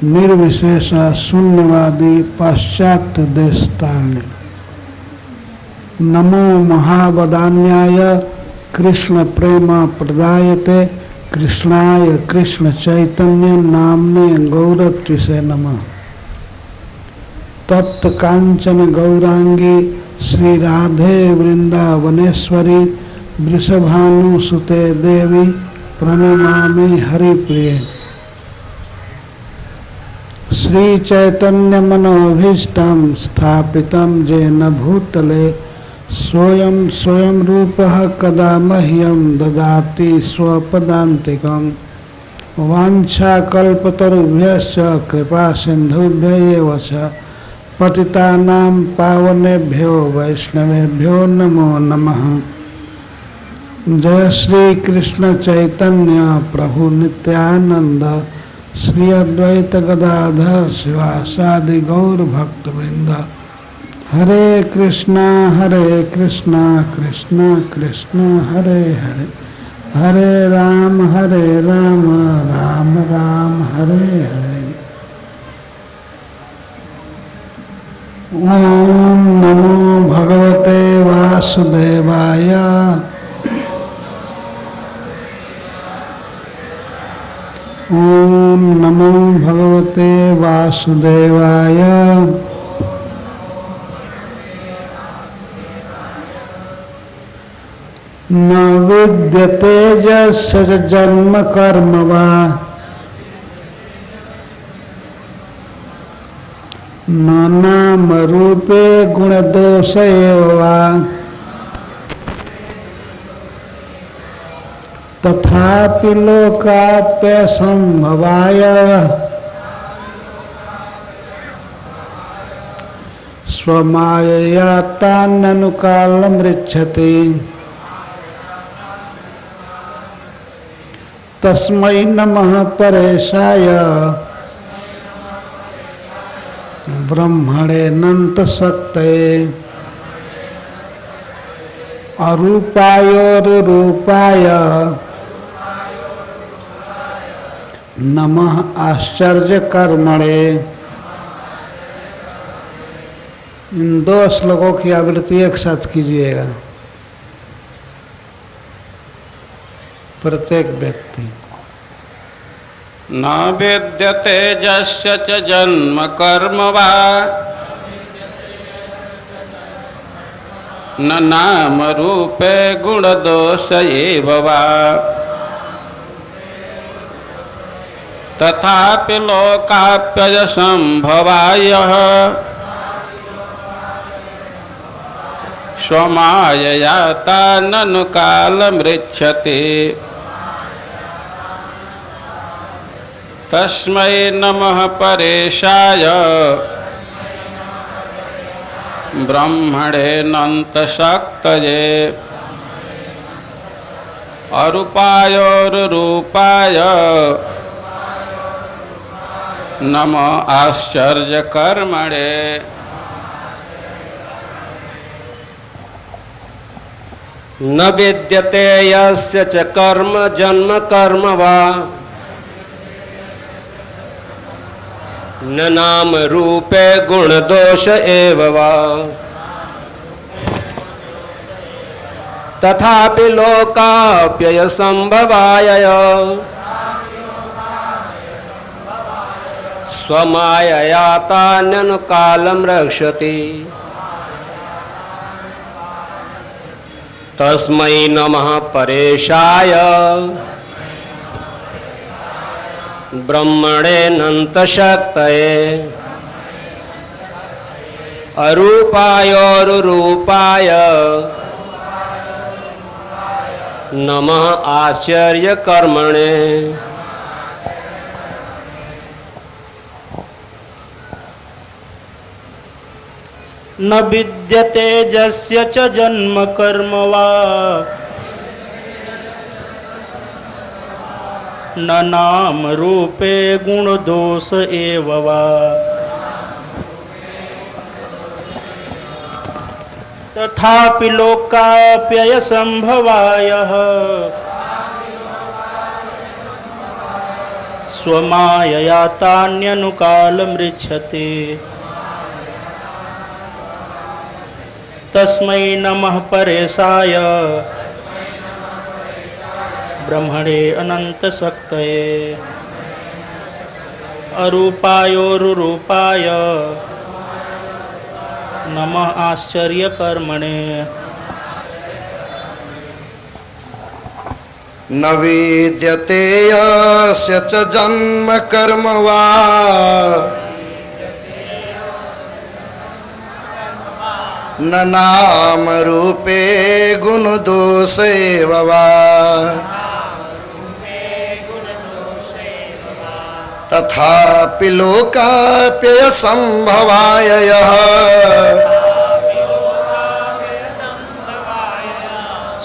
निर्विशेष शून्यवादी पाश्चात्य देशतारिणे। नमो महावदान्याय कृष्ण प्रेम प्रदायते कृष्णाय कृष्ण चैतन्य नामने गौरत्विषे नमः। तप्त कांचन गौरांगी श्री राधे वृंदावनेश्वरी वृषभानुसुते देवी प्रणमामि हरिप्रिये। श्री चैतन्य मनोभीष्टं स्थापितं येन भूतले स्वयं स्वयं रूपः कदा मह्यं ददाति स्वपदान्तिकं। वाञ्छाकल्पतरुभ्यश्च कृपा सिन्धुभ्यैव च पतितानां पावनेभ्यो वैष्णवेभ्यो नमो नमः। जय श्री कृष्ण चैतन्य प्रभु नित्यानंद श्री अद्वैत गदाधर शिवासादि गौर भक्तवृंद। हरे कृष्णा कृष्ण कृष्ण हरे हरे, हरे राम राम राम हरे हरे। ओम नमो भगवते वासुदेवाय। ओम नमो भगवते वासुदेवाय। न विद्यते यस्य जन्म कर्म वा न नाम रूपे गुण दोष वा तथापि लोकाप्य संभवाय स्वमायया ताननुकालमृच्छति। तस्मै नमः परेशाय ब्रह्मणेऽनंत शक्तये अरूपायोरुरूपाय नमः आश्चर्य कर्मणे। इन दो श्लोकों की आवृत्ति एक साथ कीजिएगा प्रत्येक व्यक्ति। न विद्यते यस्य च जन्म कर्म वा न नाम रूपे गुण दोष एव वा तथापि लोकाप्यय संभवाय स्वमायया ताननुकालमृच्छति। तस्मै नमः परेशाय ब्रह्मणेऽनन्तशक्तये अरूपायोरुरूपाय नमः आश्चर्यकर्मणे। न विद्यते यस्य च कर्म जन्म कर्म वा न नाम रूपे गुण दोष एव वा तथापि लोकाप्यय संभवाय स्वमायया ताननुकालं रक्षति। तस्मै नमः परेशाय ब्रह्मणेऽनन्तशक्तये अरूपायोरुरूपाय नमः आश्चर्यकर्मणे। न विद्यते यस्य च जन्म कर्म वा न नाम रूपे गुण दोष एव वा तथापि लोकाप्यय संभवाय स्वमायया तान्यनुकालमृच्छते तस्मै नमः परेशाय ब्रह्मणे अनन्तशक्तये अरूपायोरुरूपाय नमः आश्चर्यकर्मणे न विद्यते यस्य च जन्म कर्म वा न नाम रूपे गुण दोषेव वा तथापि लोकाप्यय संभवाय यः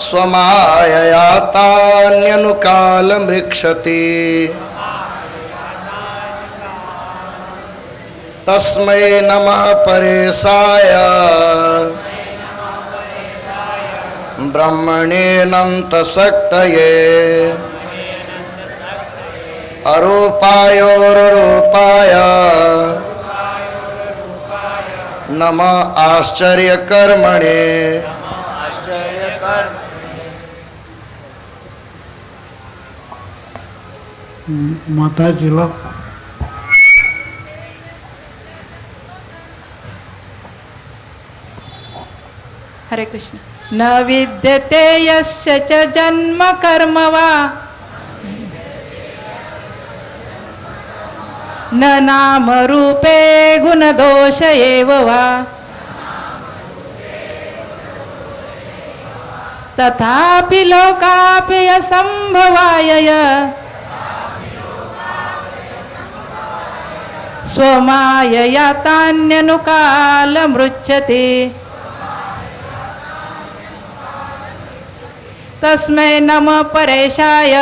स्वमायया तान्यनुकालमृक्षति तस्मै नमः परेशाय ब्रह्मणेऽनन्तशक्तये अरूपायोरुरूपाय नमः आश्चर्यकर्मणे माता जी लोग हरे कृष्ण। न विद्यते यस्य च जन्म कर्म वा न नाम रूपे गुणदोष एव वा तथापि लोकाप्यय संभवाय स्वमायया तान्यनुकालमृच्छति तस्मै नमः परेशाय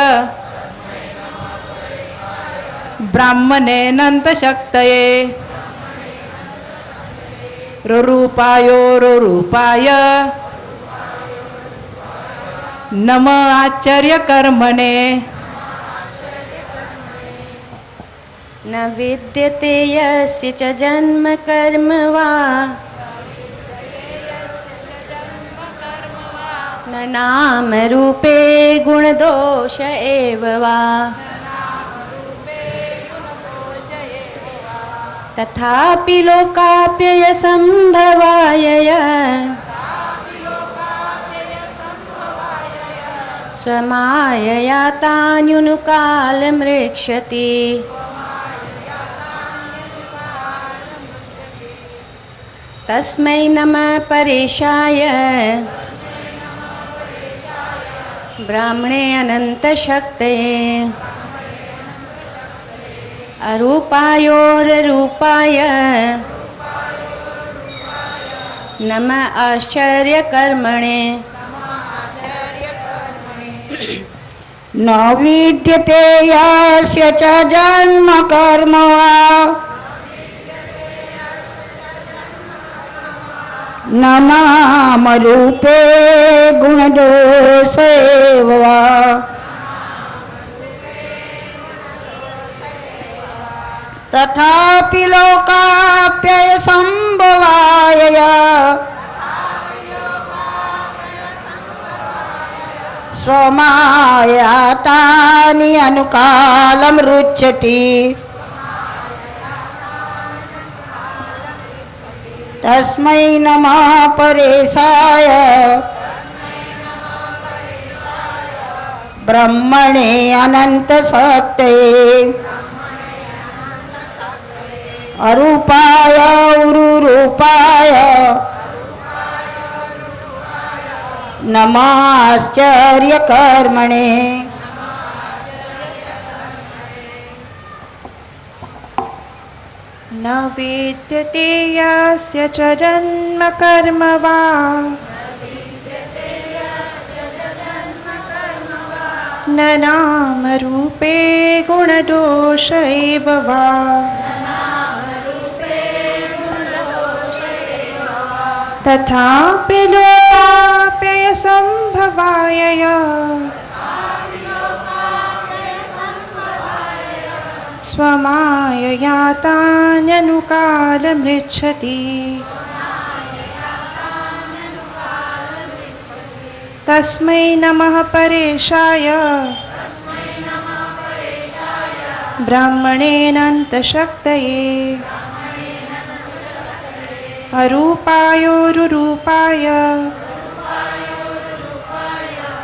ब्राह्मणेऽनन्तशक्तये रूपायोरुरूपाय नमः आश्चर्यकर्मणे न विद्यते यस्य च जन्म कर्म वा न नाम रूपे गुणदोष एव वा तथापि लोकाप्यय संभवाय स्वमायया तान्यनुकालमृक्षति तस्मै नमः परेशाय ब्राह्मणे अनन्तशक्तये अरूपायोरुरूपाय नमः आश्चर्यकर्मणे न विद्यते यस्य च जन्म कर्म वा न नाम रूपे गुणदोष एव वा तथापि लोकाप्यय संभवाय स्वमाया तान्यनुकालमृच्छति तस्मै नमः परेशाय ब्रह्मणे अनन्तशक्तये अरूपाय उरुरूपाय नमः आश्चर्यकर्मणे न विद्यते यस्य च जन्म कर्म वा न नाम रूपे गुणदोष एव वा तथापि लोकाप्यय संभवाय स्वमायया तान्यनुकालमृच्छति तस्मै नमः परेशाय ब्राह्मणेऽनन्तशक्तये अरूपायोरुरूपाय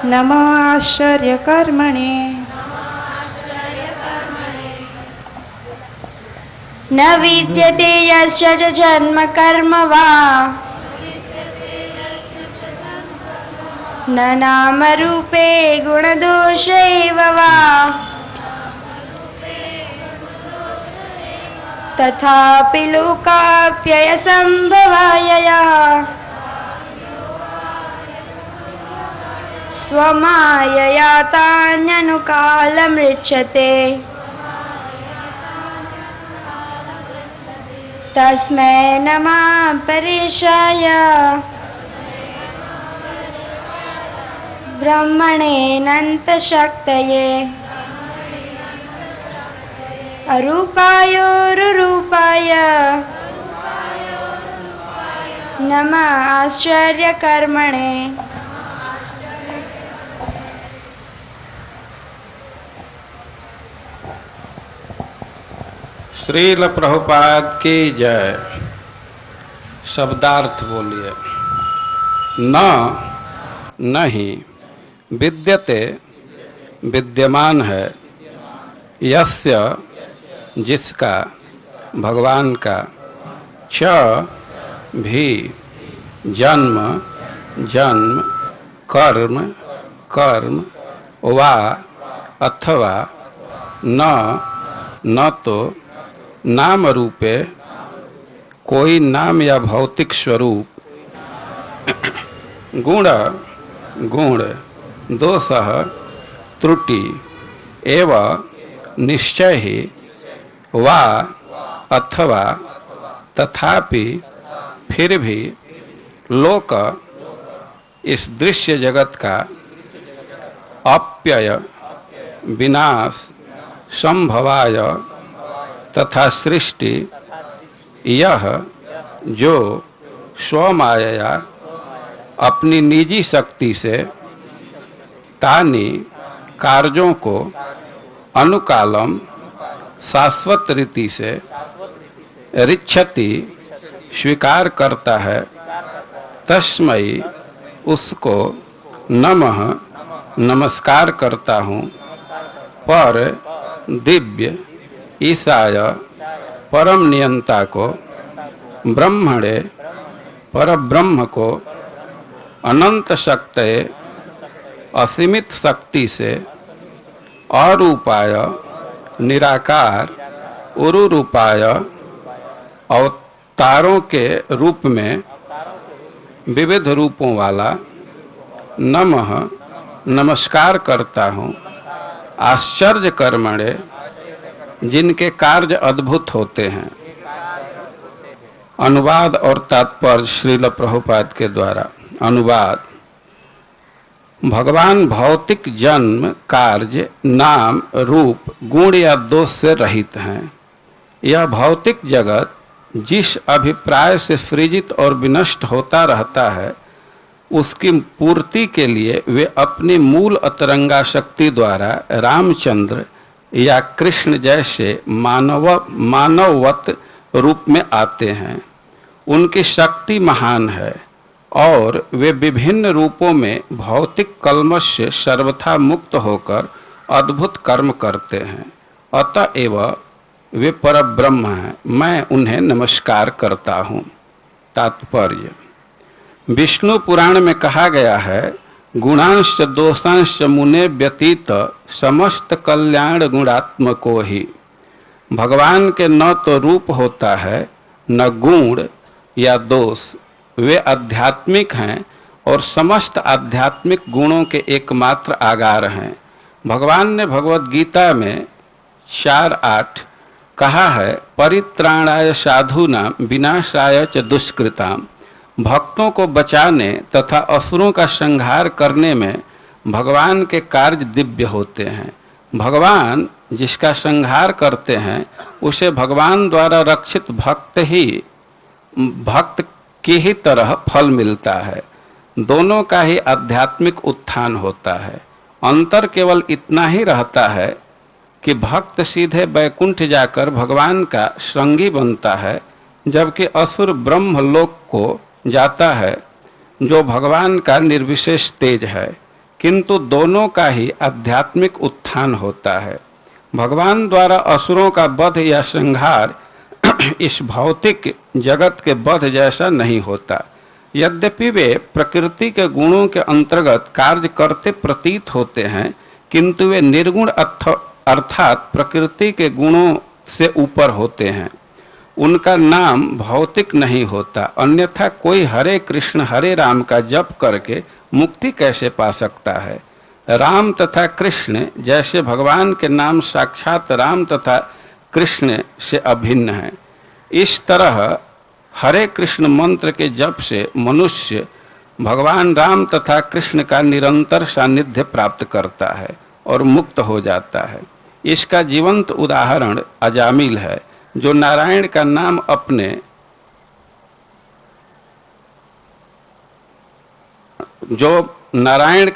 नमः आश्चर्यकर्मणे न विद्यते यस्य च जन्म कर्म वा न नामरूपे गुणदोषैव वा तथापि लोकाप्ययसम्भवायया स्वमायया तान्यनुकालमृच्छते तस्मै नमः परेशाय ब्रह्मणेऽनन्तशक्तये अरूपायोरुरूपाय नमः आश्चर्यकर्मणे श्रील प्रभुपाद की जय। शब्दार्थ बोलिए। न नहीं विद्यते विद्यमान है, यस्य जिसका भगवान का, च भी जन्म जन्म कर्म कर्म वा अथवा न तो नाम रूपे कोई नाम या भौतिक स्वरूप, गुण गुण दोषः त्रुटि एवं निश्चय ही वा अथवा तथापि फिर भी लोक इस दृश्य जगत का अप्यय विनाश संभवाय तथा सृष्टि यह जो स्वमाया अपनी निजी शक्ति से तानि कार्यों को अनुकालम शाश्वत रीति से ऋच्छति स्वीकार करता है, तस्मै उसको नमः नमस्कार करता हूँ। पर दिव्य ईसाय परम नियंता को, ब्रह्मणे परब्रह्म को, अनंत शक्ति असीमित शक्ति से अरूपाय निराकार उरुरूपाय अवतारों के रूप में विविध रूपों वाला नमः नमस्कार करता हूँ। आश्चर्य कर्मणे जिनके कार्य अद्भुत होते हैं। अनुवाद और तात्पर्य श्रील प्रभुपाद के द्वारा। अनुवाद। भगवान भौतिक जन्म कार्य नाम रूप गुण या दोष से रहित हैं। यह भौतिक जगत जिस अभिप्राय से सृजित और विनष्ट होता रहता है, उसकी पूर्ति के लिए वे अपनी मूल अतरंगा शक्ति द्वारा रामचंद्र या कृष्ण जैसे मानववत रूप में आते हैं। उनकी शक्ति महान है और वे विभिन्न रूपों में भौतिक कल्मश से सर्वथा मुक्त होकर अद्भुत कर्म करते हैं। अतएव वे परब्रह्म हैं, मैं उन्हें नमस्कार करता हूँ। तात्पर्य। विष्णु पुराण में कहा गया है, गुणांश दोषांश मुने व्यतीत समस्त कल्याण गुणात्मको ही। भगवान के न तो रूप होता है न गुण या दोष, वे आध्यात्मिक हैं और समस्त आध्यात्मिक गुणों के एकमात्र आगार हैं। भगवान ने भगवत गीता में 4:8 कहा है, परित्राणाय साधूनां विनाशाय च दुष्कृताम्। भक्तों को बचाने तथा असुरों का संहार करने में भगवान के कार्य दिव्य होते हैं। भगवान जिसका संहार करते हैं उसे भगवान द्वारा रक्षित भक्त की ही तरह फल मिलता है। दोनों का ही आध्यात्मिक उत्थान होता है। अंतर केवल इतना ही रहता है कि भक्त सीधे वैकुंठ जाकर भगवान का संगी बनता है, जबकि असुर ब्रह्मलोक को जाता है जो भगवान का निर्विशेष तेज है। किंतु दोनों का ही आध्यात्मिक उत्थान होता है। भगवान द्वारा असुरों का वध या संहार इस भौतिक जगत के वध जैसा नहीं होता। यद्यपि वे प्रकृति के गुणों के अंतर्गत कार्य करते प्रतीत होते हैं, किंतु वे निर्गुण अर्थात प्रकृति के गुणों से ऊपर होते हैं। उनका नाम भौतिक नहीं होता, अन्यथा कोई हरे कृष्ण हरे राम का जप करके मुक्ति कैसे पा सकता है। राम तथा कृष्ण जैसे भगवान के नाम साक्षात राम तथा कृष्ण से अभिन्न हैं। इस तरह हरे कृष्ण मंत्र के जप से मनुष्य भगवान राम तथा कृष्ण का निरंतर सानिध्य प्राप्त करता है और मुक्त हो जाता है। इसका जीवंत उदाहरण अजामिल है, जो नारायण का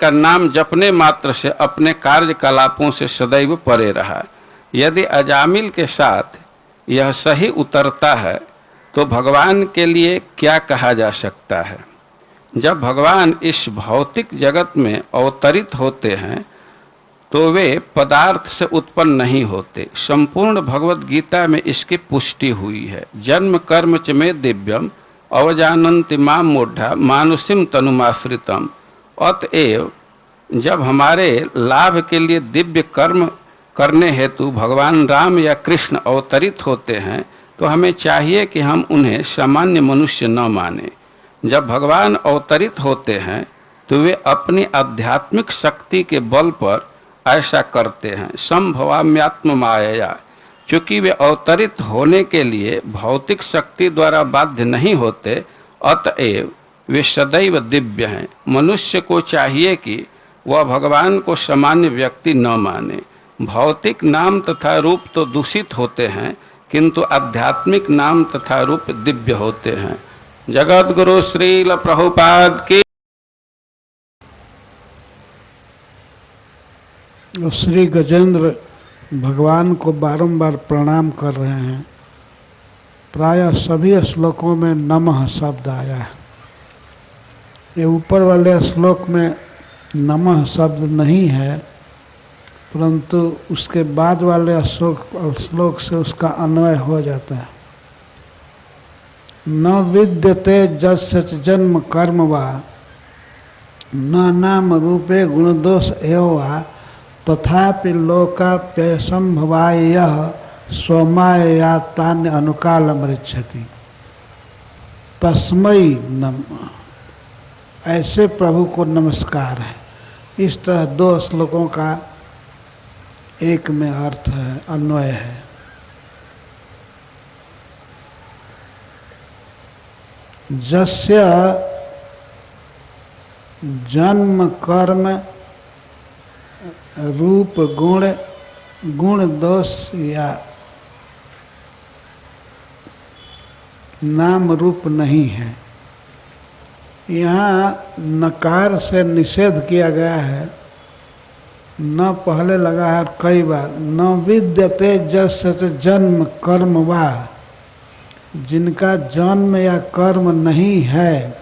नाम जपने मात्र से अपने कार्यकलापों से सदैव परे रहा। यदि अजामिल के साथ यह सही उतरता है तो भगवान के लिए क्या कहा जा सकता है। जब भगवान इस भौतिक जगत में अवतरित होते हैं तो वे पदार्थ से उत्पन्न नहीं होते। संपूर्ण भगवत गीता में इसकी पुष्टि हुई है। जन्म कर्म च मे दिव्यम अवजानन्ति माम मूढ़ा मानुषिम तनुमाश्रितम। अतएव जब हमारे लाभ के लिए दिव्य कर्म करने हेतु भगवान राम या कृष्ण अवतरित होते हैं तो हमें चाहिए कि हम उन्हें सामान्य मनुष्य न माने। जब भगवान अवतरित होते हैं तो वे अपनी आध्यात्मिक शक्ति के बल पर ऐसा करते हैं। संभवाम्यात्म माया, चूँकि वे अवतरित होने के लिए भौतिक शक्ति द्वारा बाध्य नहीं होते, अतएव वे सदैव दिव्य हैं। मनुष्य को चाहिए कि वह भगवान को सामान्य व्यक्ति न माने। भौतिक नाम तथा रूप तो दूषित होते हैं, किंतु आध्यात्मिक नाम तथा रूप दिव्य होते हैं। जगत गुरु श्रील प्रभुपाद की। श्री गजेंद्र भगवान को बारंबार प्रणाम कर रहे हैं। प्रायः सभी श्लोकों में नमः शब्द आया है। ये ऊपर वाले श्लोक में नमः शब्द नहीं है, परंतु उसके बाद वाले श्लोक से उसका अन्वय हो जाता है। न विद्यते जस्य जन्म कर्म वा न नाम रूपे गुणदोष एव वा तथापि लोकाप्यसंभवाय यः स्वमायया तान्य अनुकालम ऋच्छति तस्मै नमः। ऐसे प्रभु को नमस्कार है। इस तरह दो श्लोकों का एक में अर्थ है, अन्वय है। जस्य जन्म कर्म रूप गुण दोष या नाम रूप नहीं है। यहाँ नकार से निषेध किया गया है। न पहले लगा है कई बार। न विद्यते जस्य जन्म कर्म वा, जिनका जन्म या कर्म नहीं है।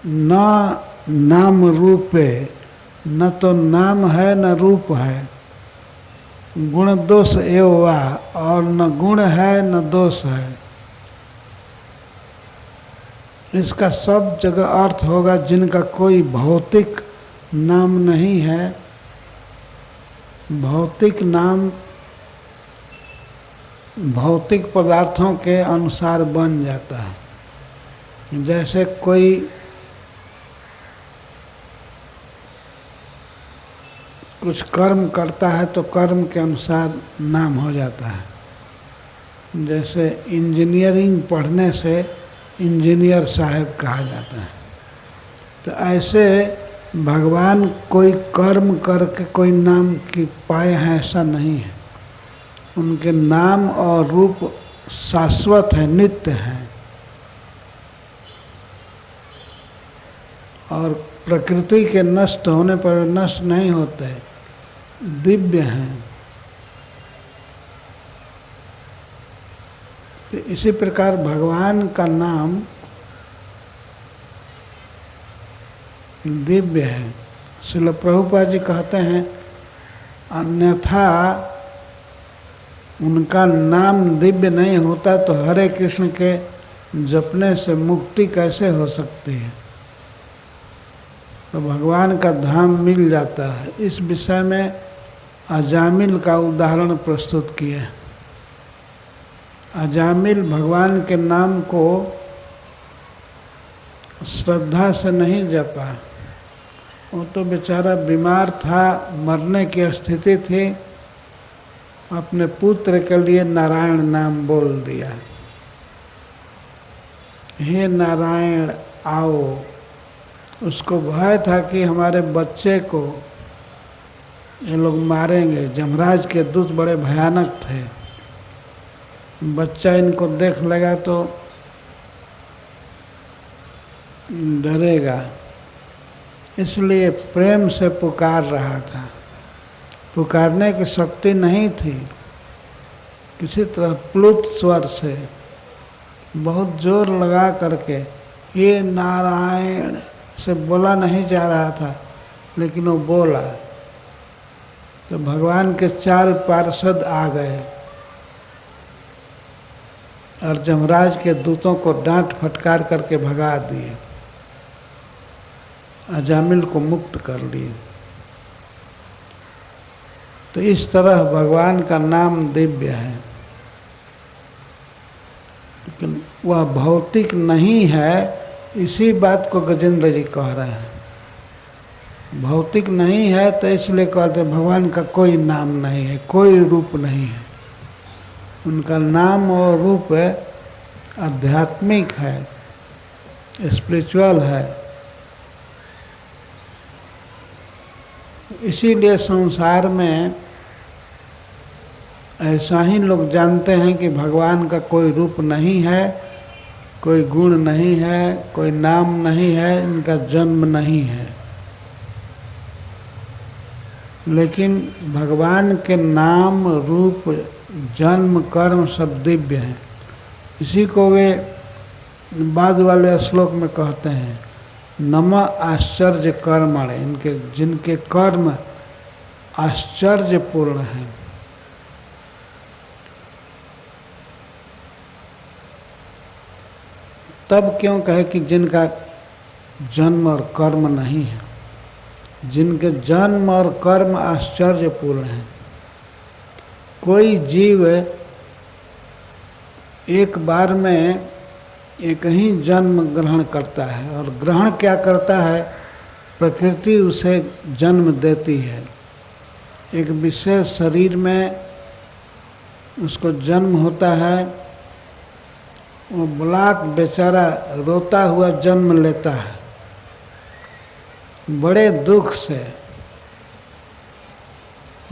न नाम रूपे, न तो नाम है न रूप है। गुण दोष एव वा, और न गुण है न दोष है। इसका सब जगह अर्थ होगा जिनका कोई भौतिक नाम नहीं है। भौतिक नाम भौतिक पदार्थों के अनुसार बन जाता है। जैसे कोई कुछ कर्म करता है तो कर्म के अनुसार नाम हो जाता है। जैसे इंजीनियरिंग पढ़ने से इंजीनियर साहब कहा जाता है। तो ऐसे भगवान कोई कर्म करके कोई नाम की पाए हैं ऐसा नहीं है। उनके नाम और रूप शाश्वत है, नित्य है और प्रकृति के नष्ट होने पर नष्ट नहीं होते, दिव्य हैं। तो इसी प्रकार भगवान का नाम दिव्य है। श्रील प्रभुपाद जी कहते हैं अन्यथा उनका नाम दिव्य नहीं होता तो हरे कृष्ण के जपने से मुक्ति कैसे हो सकती है। तो भगवान का धाम मिल जाता है। इस विषय में अजामिल का उदाहरण प्रस्तुत किए। अजामिल भगवान के नाम को श्रद्धा से नहीं जपा। वो तो बेचारा बीमार था, मरने की स्थिति थी, अपने पुत्र के लिए नारायण नाम बोल दिया, हे नारायण आओ। उसको भय था कि हमारे बच्चे को ये लोग मारेंगे। जमराज के दूत बड़े भयानक थे, बच्चा इनको देख लेगा तो डरेगा, इसलिए प्रेम से पुकार रहा था। पुकारने की शक्ति नहीं थी, किसी तरह प्लुत स्वर से बहुत जोर लगा करके ये नारायण से बोला नहीं जा रहा था, लेकिन वो बोला तो भगवान के 4 पार्षद आ गए और जमराज के दूतों को डांट फटकार करके भगा दिए, अजामिल को मुक्त कर लिए। तो इस तरह भगवान का नाम दिव्य है, लेकिन वह भौतिक नहीं है। इसी बात को गजेंद्र जी कह रहे हैं। भौतिक नहीं है तो इसलिए कहते हैं भगवान का कोई नाम नहीं है, कोई रूप नहीं है। उनका नाम और रूप आध्यात्मिक है, स्पिरिचुअल है। इसीलिए संसार में ऐसा ही लोग जानते हैं कि भगवान का कोई रूप नहीं है, कोई गुण नहीं है, कोई नाम नहीं है, इनका जन्म नहीं है। लेकिन भगवान के नाम रूप जन्म कर्म सब दिव्य हैं। इसी को वे बाद वाले श्लोक में कहते हैं नमः आश्चर्य कर्मणे, इनके जिनके कर्म आश्चर्यपूर्ण हैं। तब क्यों कहे कि जिनका जन्म और कर्म नहीं है, जिनके जन्म और कर्म आश्चर्यपूर्ण हैं। कोई जीव एक बार में एक ही जन्म ग्रहण करता है, और ग्रहण क्या करता है, प्रकृति उसे जन्म देती है। एक विशेष शरीर में उसको जन्म होता है, वो ब्लाक बेचारा रोता हुआ जन्म लेता है बड़े दुख से।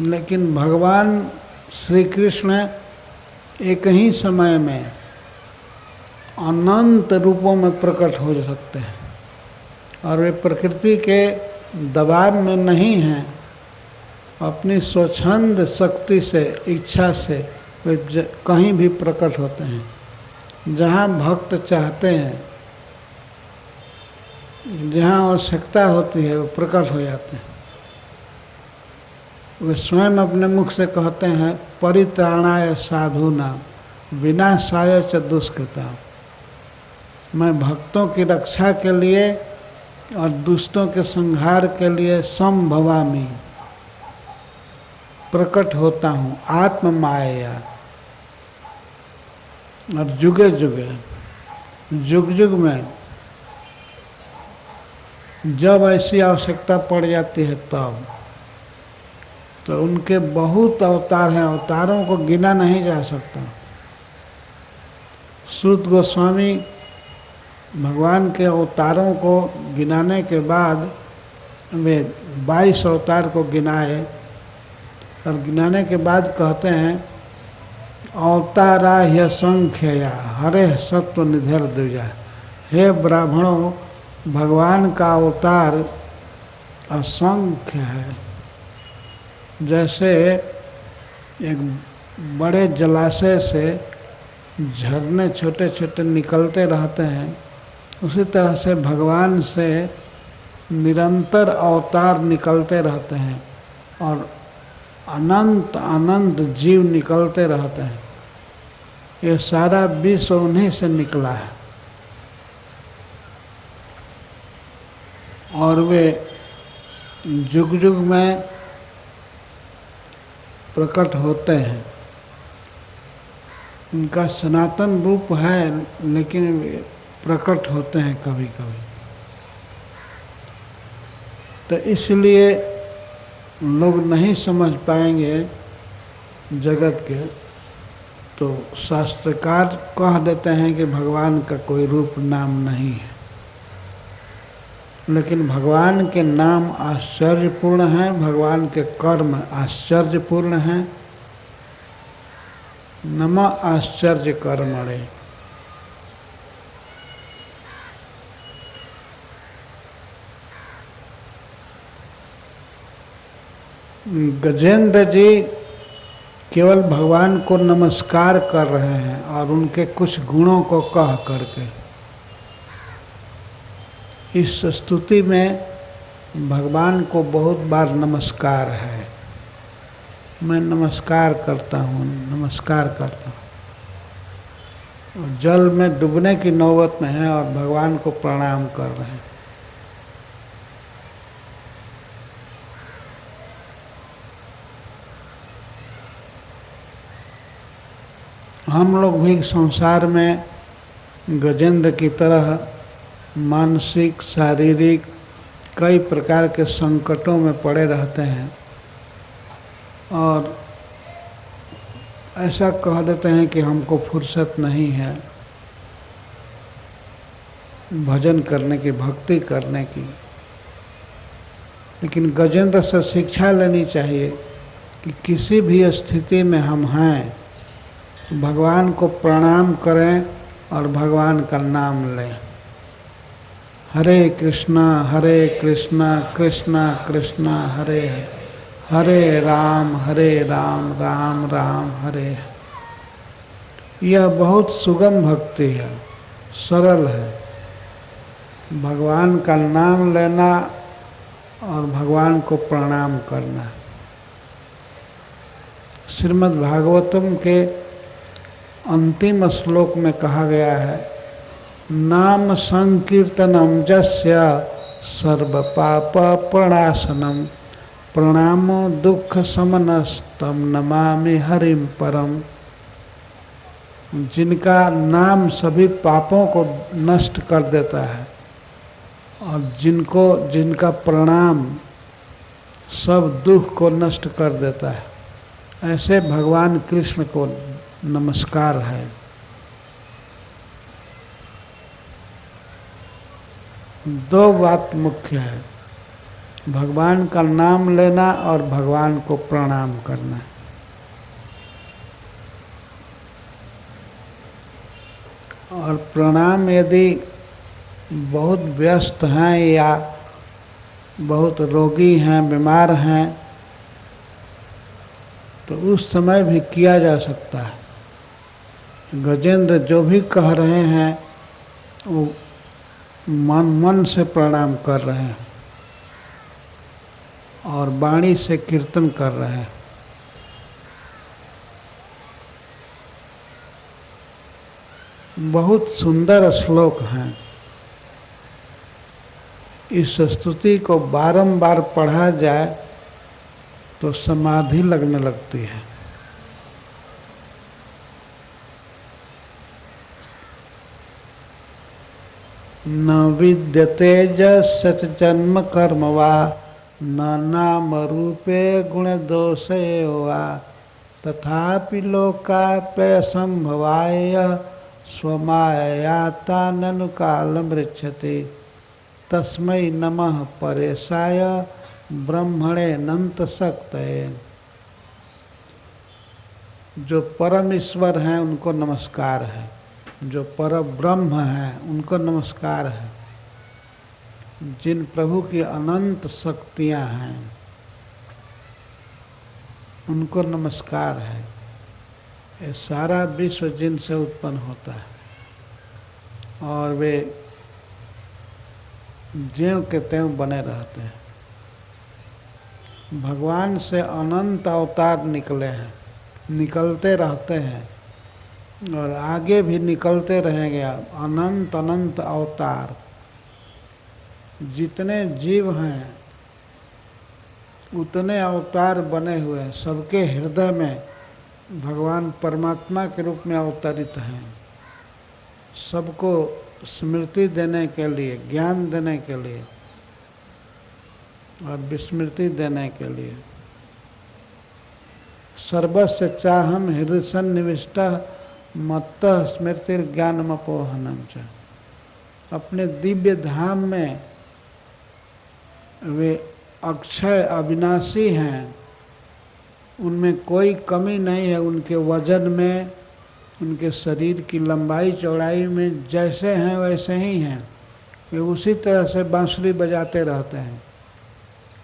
लेकिन भगवान श्री कृष्ण एक ही समय में अनंत रूपों में प्रकट हो सकते हैं, और वे प्रकृति के दबाव में नहीं हैं। अपनी स्वच्छंद शक्ति से, इच्छा से वे कहीं भी प्रकट होते हैं। जहाँ भक्त चाहते हैं, जहाँ आवश्यकता होती है, वो प्रकट हो जाते हैं। वे स्वयं अपने मुख से कहते हैं परित्राणाय साधूनां विनाशाय च दुष्कृतां। मैं भक्तों की रक्षा के लिए और दुष्टों के संहार के लिए संभवामि, प्रकट होता हूँ आत्म माया। और जुगे जुगे, जुग जुग में जब ऐसी आवश्यकता पड़ जाती है तब तो उनके बहुत अवतार हैं, अवतारों को गिना नहीं जा सकता। सूत गोस्वामी भगवान के अवतारों को गिनाने के बाद वे 22 अवतार को गिनाए और गिनाने के बाद कहते हैं अवतारा ह्य संख्यया हरे सत्व निधर द्विजा। हे ब्राह्मणों, भगवान का अवतार असंख्य है। जैसे एक बड़े जलाशय से झरने छोटे छोटे निकलते रहते हैं, उसी तरह से भगवान से निरंतर अवतार निकलते रहते हैं और अनंत अनंत जीव निकलते रहते हैं। ये सारा विश्व उन्हीं से निकला है और वे जुग जुग में प्रकट होते हैं। उनका सनातन रूप है, लेकिन वे प्रकट होते हैं कभी कभी। तो इसलिए लोग नहीं समझ पाएंगे जगत के, तो शास्त्रकार कह देते हैं कि भगवान का कोई रूप नाम नहीं है। लेकिन भगवान के नाम आश्चर्यपूर्ण हैं, भगवान के कर्म आश्चर्यपूर्ण हैं। नमः आश्चर्य कर्मणे। गजेंद्र जी केवल भगवान को नमस्कार कर रहे हैं और उनके कुछ गुणों को कह करके। इस स्तुति में भगवान को बहुत बार नमस्कार है। मैं नमस्कार करता हूँ, नमस्कार करता हूँ। और जल में डूबने की नौबत में है और भगवान को प्रणाम कर रहे हैं। हम लोग भी संसार में गजेंद्र की तरह मानसिक शारीरिक कई प्रकार के संकटों में पड़े रहते हैं और ऐसा कह देते हैं कि हमको फुर्सत नहीं है भजन करने की, भक्ति करने की। लेकिन गजेंद्र से शिक्षा लेनी चाहिए कि किसी भी स्थिति में हम हैं, भगवान को प्रणाम करें और भगवान का नाम लें। हरे कृष्णा कृष्णा कृष्णा हरे हरे, हरे राम राम राम हरे हरे। यह बहुत सुगम भक्ति है, सरल है। भगवान का नाम लेना और भगवान को प्रणाम करना। श्रीमद् भागवतम के अंतिम श्लोक में कहा गया है, नाम संकीर्तनम जस्य सर्व पाप प्रणाशनम प्रणामो दुख समनस्तम नमामि हरिम परम। जिनका नाम सभी पापों को नष्ट कर देता है और जिनका प्रणाम सब दुख को नष्ट कर देता है, ऐसे भगवान कृष्ण को नमस्कार है। दो बात मुख्य है, भगवान का नाम लेना और भगवान को प्रणाम करना। और प्रणाम यदि बहुत व्यस्त हैं या बहुत रोगी हैं, बीमार हैं, तो उस समय भी किया जा सकता है। गजेंद्र जो भी कह रहे हैं वो मन से प्रणाम कर रहे हैं और वाणी से कीर्तन कर रहे हैं। बहुत सुंदर श्लोक हैं। इस स्तुति को बारंबार पढ़ा जाए तो समाधि लगने लगती है। न विद्यते यस्य च जन्म कर्म वा न नाम रूपे गुण दोषे वा तथापि लोकाप्य संभवाय स्वमायाता ननु काल मृच्छति तस्मै नमः परेशाय ब्रह्मणे नंत शक्तये। जो परम ईश्वर हैं उनको नमस्कार है, जो पर ब्रह्म है उनको नमस्कार है, जिन प्रभु की अनंत शक्तियां हैं उनको नमस्कार है। ये सारा विश्व जिनसे उत्पन्न होता है और वे ज्यों के त्यों बने रहते हैं। भगवान से अनंत अवतार निकले हैं, निकलते रहते हैं और आगे भी निकलते रहेंगे। अनंत अनंत अवतार, जितने जीव हैं उतने अवतार बने हुए हैं। सबके हृदय में भगवान परमात्मा के रूप में अवतरित हैं, सबको स्मृति देने के लिए, ज्ञान देने के लिए और विस्मृति देने के लिए। सर्वस्य चाहम हृदय सन्निविष्टः मत्तः स्मृतिर्ज्ञानमपोहनम च। अपने दिव्य धाम में वे अक्षय अविनाशी हैं, उनमें कोई कमी नहीं है। उनके वजन में, उनके शरीर की लंबाई चौड़ाई में जैसे हैं वैसे ही हैं। वे उसी तरह से बांसुरी बजाते रहते हैं,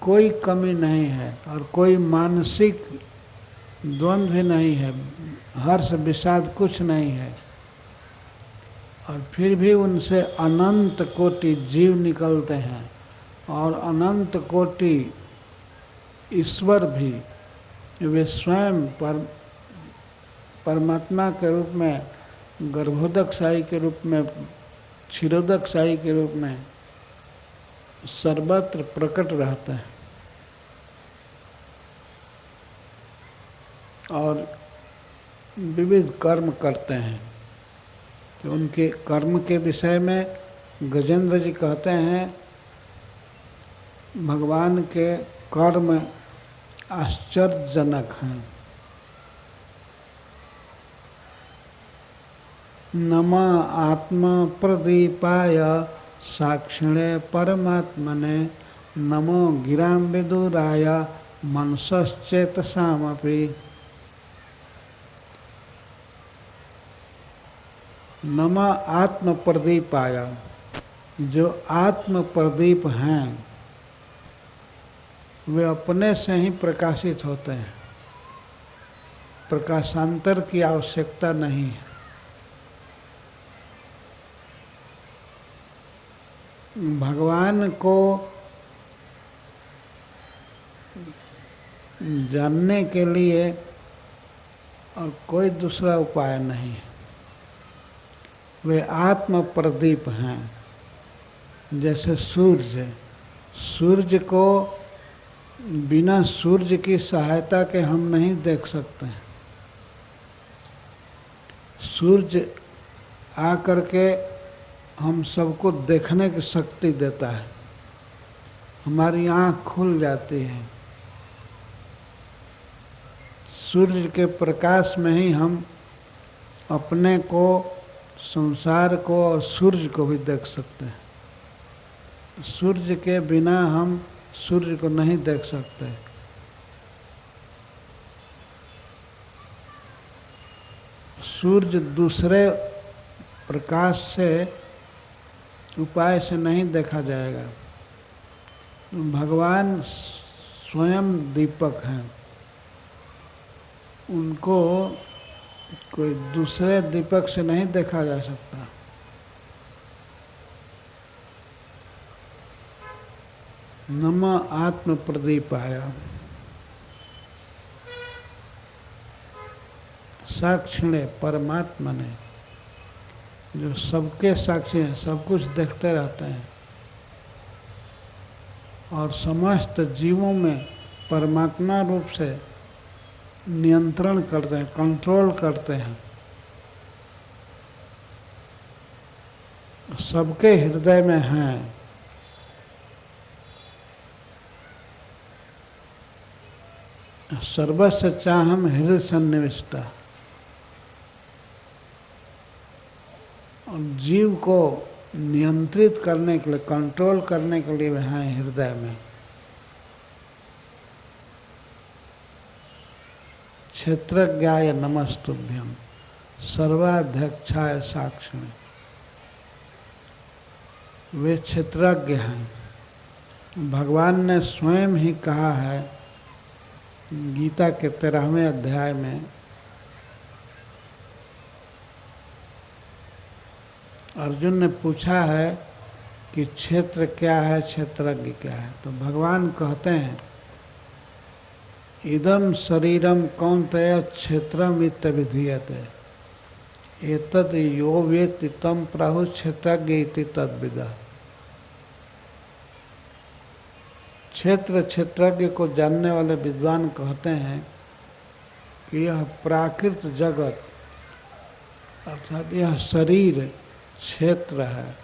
कोई कमी नहीं है और कोई मानसिक द्वंद्व भी नहीं है, हर्ष विषाद कुछ नहीं है। और फिर भी उनसे अनंत कोटि जीव निकलते हैं और अनंत कोटि ईश्वर भी। वे स्वयं परमात्मा के रूप में, गर्भोदक साई के रूप में, क्षीरोदक साई के रूप में सर्वत्र प्रकट रहते हैं और विविध कर्म करते हैं। तो उनके कर्म के विषय में गजेंद्र जी कहते हैं, भगवान के कर्म आश्चर्यजनक हैं। नमः आत्मा प्रदीपाय साक्षिणे परमात्मने नमो गिराम विदुराय मनसश्चेतसामपि। नमः आत्म प्रदीपाय, जो आत्म प्रदीप हैं वे अपने से ही प्रकाशित होते हैं, प्रकाशांतर की आवश्यकता नहीं है। भगवान को जानने के लिए और कोई दूसरा उपाय नहीं है। वे आत्म प्रदीप हैं। जैसे सूर्य, सूर्य को बिना सूर्य की सहायता के हम नहीं देख सकते हैं। सूर्य आकर के हम सबको देखने की शक्ति देता है, हमारी आँख खुल जाती है। सूर्य के प्रकाश में ही हम अपने को, संसार को और सूर्य को भी देख सकते हैं। सूर्य के बिना हम सूर्य को नहीं देख सकते। सूर्य दूसरे प्रकाश से, उपाय से नहीं देखा जाएगा। भगवान स्वयं दीपक हैं, उनको कोई दूसरे दीपक से नहीं देखा जा सकता। नमः आत्म प्रदीपाय साक्षिणे परमात्मने, जो सबके साक्षी हैं, सब कुछ देखते रहते हैं और समस्त जीवों में परमात्मा रूप से नियंत्रण करते हैं, कंट्रोल करते हैं। सबके हृदय में हैं। सर्वस्य चाहम हृदय सन्निविष्टा, और जीव को नियंत्रित करने के लिए, कंट्रोल करने के लिए हैं हृदय में। क्षेत्रज्ञाय नमस्तुभ्यं सर्वाध्यक्षाय साक्षिणे। वे क्षेत्रज्ञ हैं। भगवान ने स्वयं ही कहा है गीता के 13वें अध्याय में, अर्जुन ने पूछा है कि क्षेत्र क्या है, क्षेत्रज्ञ क्या है, तो भगवान कहते हैं इदम शरीरम कौन्तेय क्षेत्रम इत्यभिधीयते एतद् यो वेत्ति तं प्राहुः क्षेत्रज्ञ इति तद्विदः। क्षेत्र क्षेत्रज्ञ को जानने वाले विद्वान कहते हैं कि यह प्राकृत जगत अर्थात यह शरीर क्षेत्र है,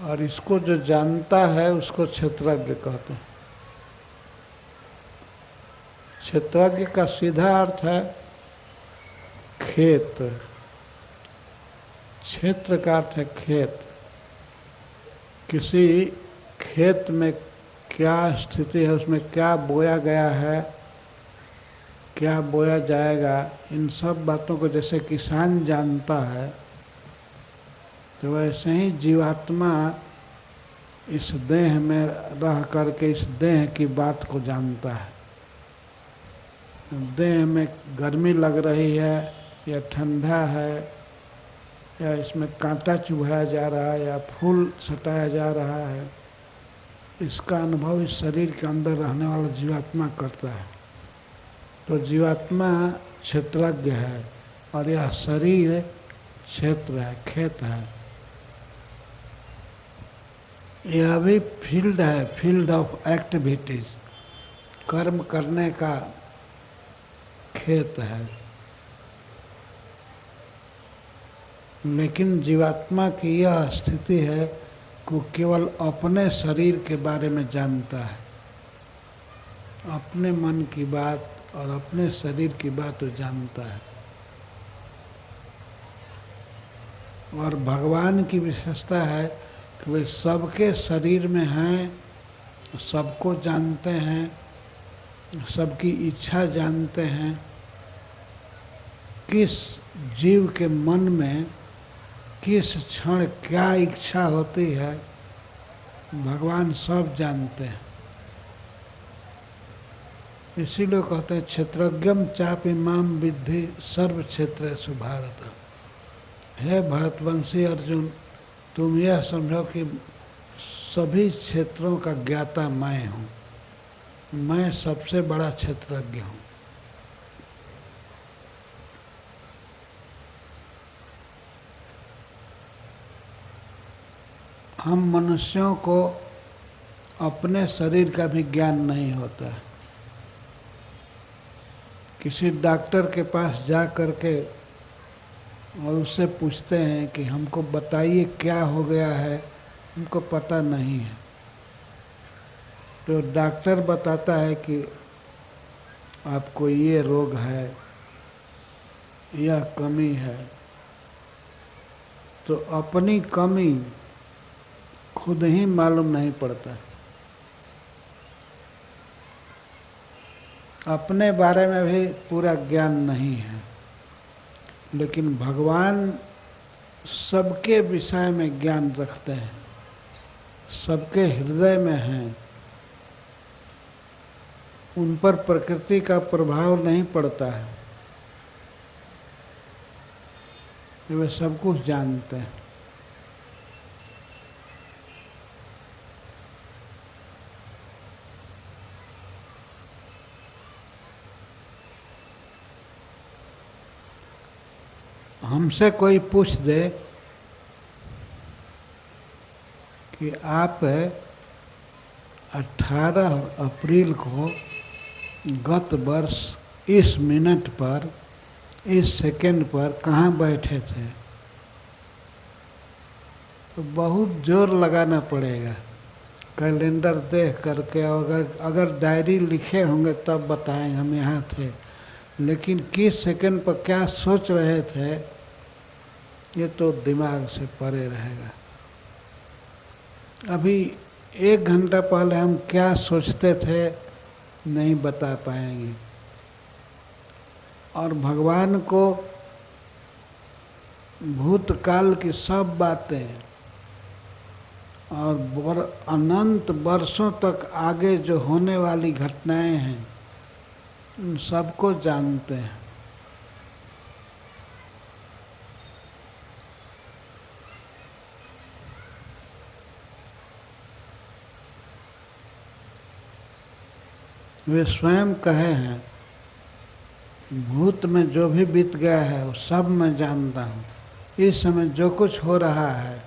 और इसको जो जानता है उसको क्षेत्रज्ञ कहते हैं। क्षेत्रज्ञ का सीधा अर्थ है खेत। क्षेत्र का अर्थ है खेत। किसी खेत में क्या स्थिति है, उसमें क्या बोया गया है, क्या बोया जाएगा, इन सब बातों को जैसे किसान जानता है, तो वैसे ही जीवात्मा इस देह में रह करके इस देह की बात को जानता है। देह में गर्मी लग रही है या ठंडा है, या इसमें कांटा चुभाया जा रहा है या फूल सटाया जा रहा है, इसका अनुभव इस शरीर के अंदर रहने वाला जीवात्मा करता है। तो जीवात्मा क्षेत्रज्ञ है और यह शरीर क्षेत्र है, खेत है। यह भी फील्ड है, फील्ड ऑफ एक्टिविटीज, कर्म करने का खेत है। लेकिन जीवात्मा की यह स्थिति है कि केवल अपने शरीर के बारे में जानता है, अपने मन की बात और अपने शरीर की बात वो जानता है। और भगवान की विशेषता है कि वे सबके शरीर में हैं, सबको जानते हैं, सबकी इच्छा जानते हैं। किस जीव के मन में किस क्षण क्या इच्छा होती है, भगवान सब जानते हैं। इसीलिए कहते हैं क्षेत्रज्ञम चापि माम विद्धि सर्व क्षेत्रेषु भारत। हे भरतवंशी अर्जुन, तुम यह समझो कि सभी क्षेत्रों का ज्ञाता मैं हूँ, मैं सबसे बड़ा क्षेत्रज्ञ हूँ। हम मनुष्यों को अपने शरीर का भी ज्ञान नहीं होता है। किसी डॉक्टर के पास जा कर के और उससे पूछते हैं कि हमको बताइए क्या हो गया है, हमको पता नहीं है। तो डॉक्टर बताता है कि आपको ये रोग है, यह कमी है। तो अपनी कमी खुद ही मालूम नहीं पड़ता, अपने बारे में भी पूरा ज्ञान नहीं है। लेकिन भगवान सबके विषय में ज्ञान रखते हैं, सबके हृदय में हैं, उन पर प्रकृति का प्रभाव नहीं पड़ता है, वे सब कुछ जानते हैं। हमसे कोई पूछ दे कि आप 18 अप्रैल को गत वर्ष इस मिनट पर, इस सेकंड पर कहाँ बैठे थे, तो बहुत जोर लगाना पड़ेगा कैलेंडर देख करके। अगर डायरी लिखे होंगे तब बताएंगे हम यहाँ थे, लेकिन किस सेकंड पर क्या सोच रहे थे ये तो दिमाग से परे रहेगा। अभी 1 घंटा पहले हम क्या सोचते थे नहीं बता पाएंगे। और भगवान को भूतकाल की सब बातें और अनंत वर्षों तक आगे जो होने वाली घटनाएं हैं उन सबको जानते हैं। वे स्वयं कहे हैं भूत में जो भी बीत गया है वो सब मैं जानता हूँ। इस समय जो कुछ हो रहा है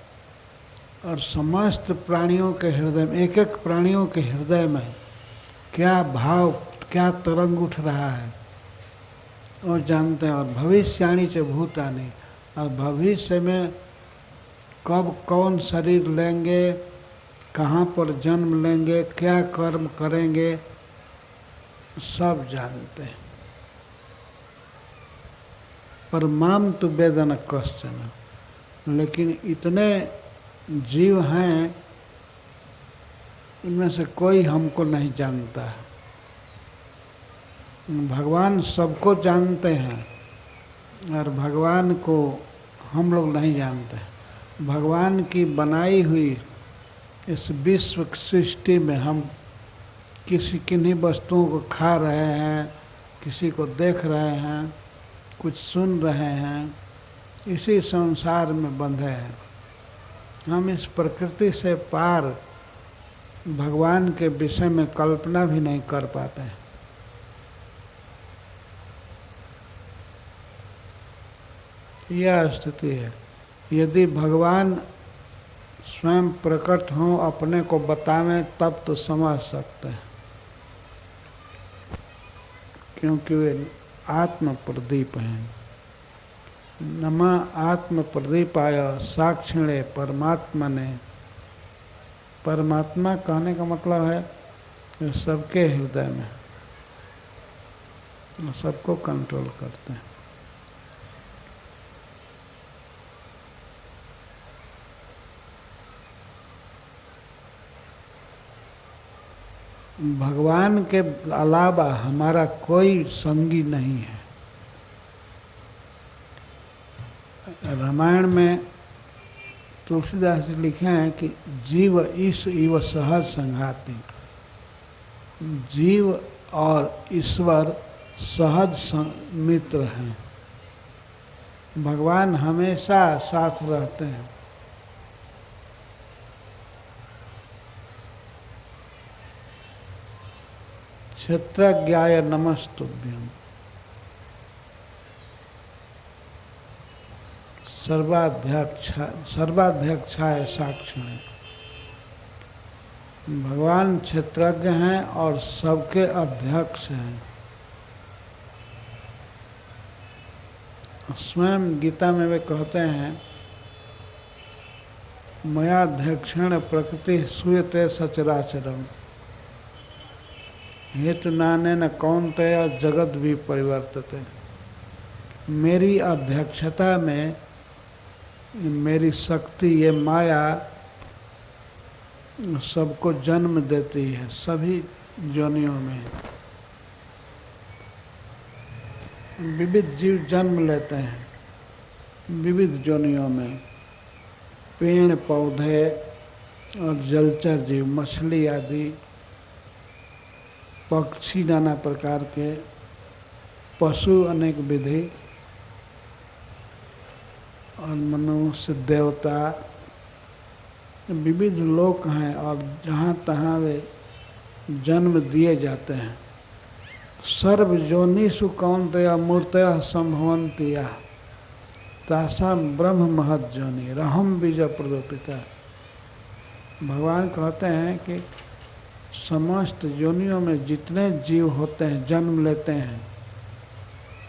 और समस्त प्राणियों के हृदय में, एक एक प्राणियों के हृदय में क्या भाव, क्या तरंग उठ रहा है और जानते हैं। और भविष्यवाणी से भूतानि, और भविष्य में कब कौन शरीर लेंगे, कहाँ पर जन्म लेंगे, क्या कर्म करेंगे, सब जानते हैं। पर माम तो वेदन कश्चन, लेकिन इतने जीव हैं इनमें से कोई हमको नहीं जानता है। भगवान सबको जानते हैं और भगवान को हम लोग नहीं जानते। भगवान की बनाई हुई इस विश्व सृष्टि में हम किन्हीं वस्तुओं को खा रहे हैं, किसी को देख रहे हैं, कुछ सुन रहे हैं, इसी संसार में बंधे हैं। हम इस प्रकृति से पार भगवान के विषय में कल्पना भी नहीं कर पाते हैं। यह स्थिति है। यदि भगवान स्वयं प्रकट हों, अपने को बतावें, तब तो समझ सकते हैं, क्योंकि वे आत्म प्रदीप हैं। नमः आत्म प्रदीपाय साक्षिणे परमात्मने। परमात्मा कहने का मतलब है जो सबके हृदय में, सबको कंट्रोल करते हैं। भगवान के अलावा हमारा कोई संगी नहीं है। रामायण में तुलसीदास जी लिखे हैं कि जीव ईश इव सहज संघाती। जीव और ईश्वर सहज मित्र हैं। भगवान हमेशा साथ रहते हैं। क्षेत्रज्ञाय नमस्तुभ्यं सर्वाध्यक्षाय साक्षिणे। भगवान क्षेत्रज्ञ हैं और सबके अध्यक्ष हैं। स्वयं गीता में वे कहते हैं मयाध्यक्षेण प्रकृति सूयते सचराचरम हेतु नानेन कौन्तेय जगत भी परिवर्तते। मेरी अध्यक्षता में मेरी शक्ति, ये माया सबको जन्म देती है, सभी योनियों में विविध जीव जन्म लेते हैं। विविध योनियों में पेड़ पौधे और जलचर जीव, मछली आदि, पक्षी नाना प्रकार के, पशु अनेक विधि, और मनुष्य, देवता, विविध लोक हैं। और जहाँ तहाँ वे जन्म दिए जाते हैं। सर्व योनिषु कौन्तेय मूर्तयः संभवन्ति याः तासाम ब्रह्म महत् योनि रहम बीज प्रदोपिता। भगवान कहते हैं कि समस्त योनियों में जितने जीव होते हैं, जन्म लेते हैं,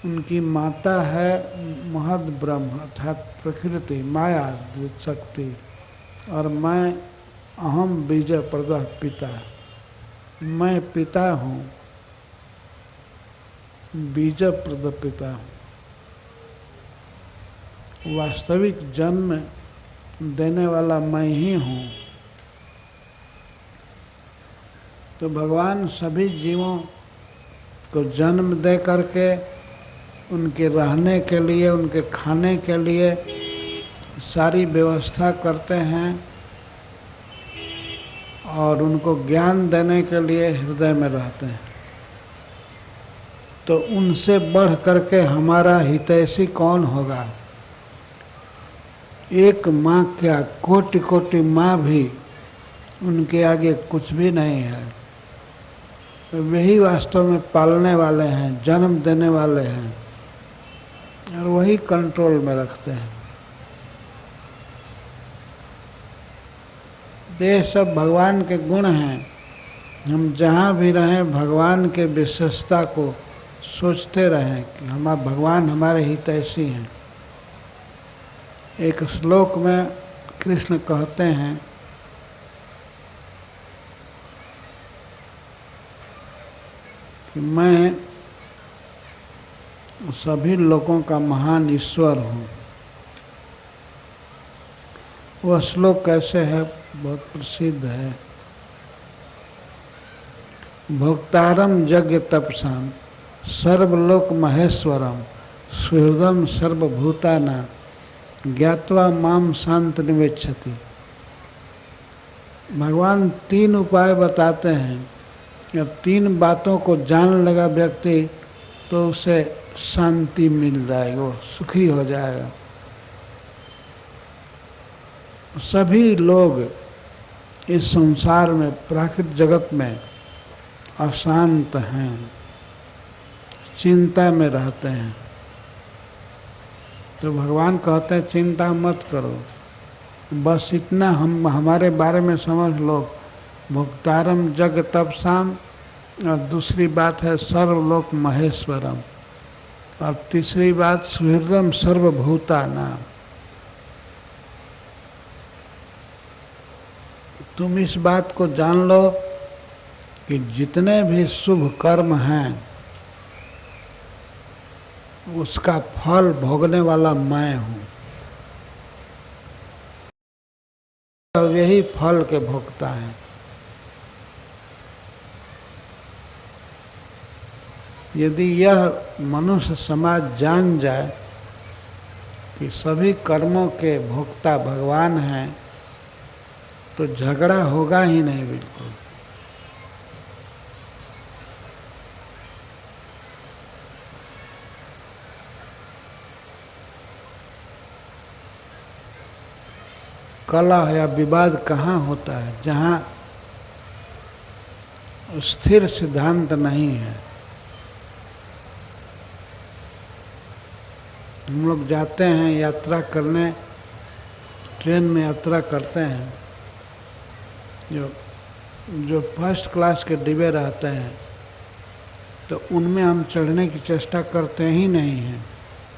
उनकी माता है महद ब्रह्म अर्थात प्रकृति, माया शक्ति, और मैं अहम बीज प्रदः पिता, मैं पिता हूँ, बीज प्रद पिता। वास्तविक जन्म देने वाला मैं ही हूँ। तो भगवान सभी जीवों को जन्म दे करके उनके रहने के लिए, उनके खाने के लिए सारी व्यवस्था करते हैं और उनको ज्ञान देने के लिए हृदय में रहते हैं। तो उनसे बढ़ करके हमारा हितैषी कौन होगा? एक माँ क्या, कोटि कोटि माँ भी उनके आगे कुछ भी नहीं है। वही वास्तव में पालने वाले हैं, जन्म देने वाले हैं और वही कंट्रोल में रखते हैं। ये सब भगवान के गुण हैं। हम जहाँ भी रहें भगवान के विशेषता को सोचते रहें कि हमारा भगवान हमारे हितैषी हैं। एक श्लोक में कृष्ण कहते हैं कि मैं सभी लोगों का महान ईश्वर हूँ। वह श्लोक कैसे है? बहुत प्रसिद्ध है। भोक्तारम यज्ञ तपसाम सर्वलोक महेश्वरम सुहृदम सर्वभूताना ज्ञात्वा माम शांत निवेक्षति। भगवान 3 उपाय बताते हैं। जब 3 बातों को जान लेगा व्यक्ति तो उसे शांति मिल जाएगी, वो सुखी हो जाएगा। सभी लोग इस संसार में, प्राकृतिक जगत में अशांत हैं, चिंता में रहते हैं। तो भगवान कहते हैं चिंता मत करो, बस इतना हम हमारे बारे में समझ लो। भोक्तारम जग तपसाम, और दूसरी बात है सर्वलोक महेश्वरम, और तीसरी बात सुहृदम सर्वभूतानां। तुम इस बात को जान लो कि जितने भी शुभ कर्म हैं उसका फल भोगने वाला मैं हूँ, और यही फल के भोगता है। यदि यह मनुष्य समाज जान जाए कि सभी कर्मों के भोक्ता भगवान हैं तो झगड़ा होगा ही नहीं बिल्कुल। कलह या विवाद कहाँ होता है? जहाँ स्थिर सिद्धांत नहीं है। हम लोग जाते हैं यात्रा करने, ट्रेन में यात्रा करते हैं, जो फर्स्ट क्लास के डिब्बे रहते हैं तो उनमें हम चढ़ने की चेष्टा करते ही नहीं हैं।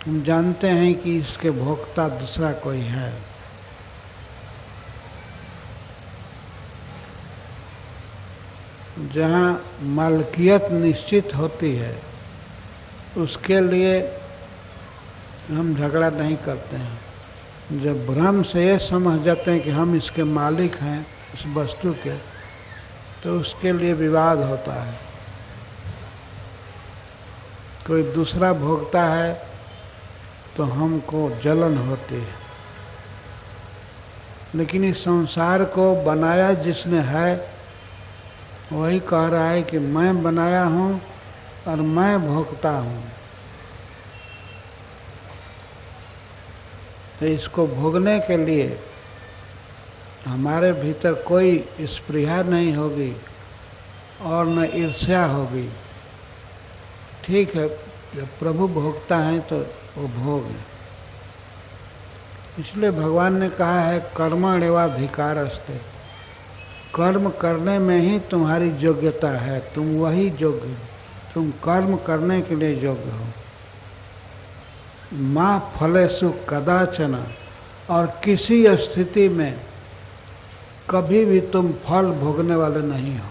हम जानते हैं कि इसके भोक्ता दूसरा कोई है। जहाँ मालकियत निश्चित होती है उसके लिए हम झगड़ा नहीं करते हैं। जब भ्रम से ये समझ जाते हैं कि हम इसके मालिक हैं इस वस्तु के, तो उसके लिए विवाद होता है। कोई दूसरा भोगता है तो हमको जलन होती है। लेकिन इस संसार को बनाया जिसने है वही कह रहा है कि मैं बनाया हूँ और मैं भोगता हूँ। तो इसको भोगने के लिए हमारे भीतर कोई स्पृहा नहीं होगी और न ईर्ष्या होगी। ठीक है, जब प्रभु भोगता है तो वो भोग है। इसलिए भगवान ने कहा है कर्मण्येवाधिकारस्ते, कर्म करने में ही तुम्हारी योग्यता है। तुम वही योग्य, तुम कर्म करने के लिए योग्य हो। माँ फलेषु कदाचन, और किसी स्थिति में कभी भी तुम फल भोगने वाले नहीं हो,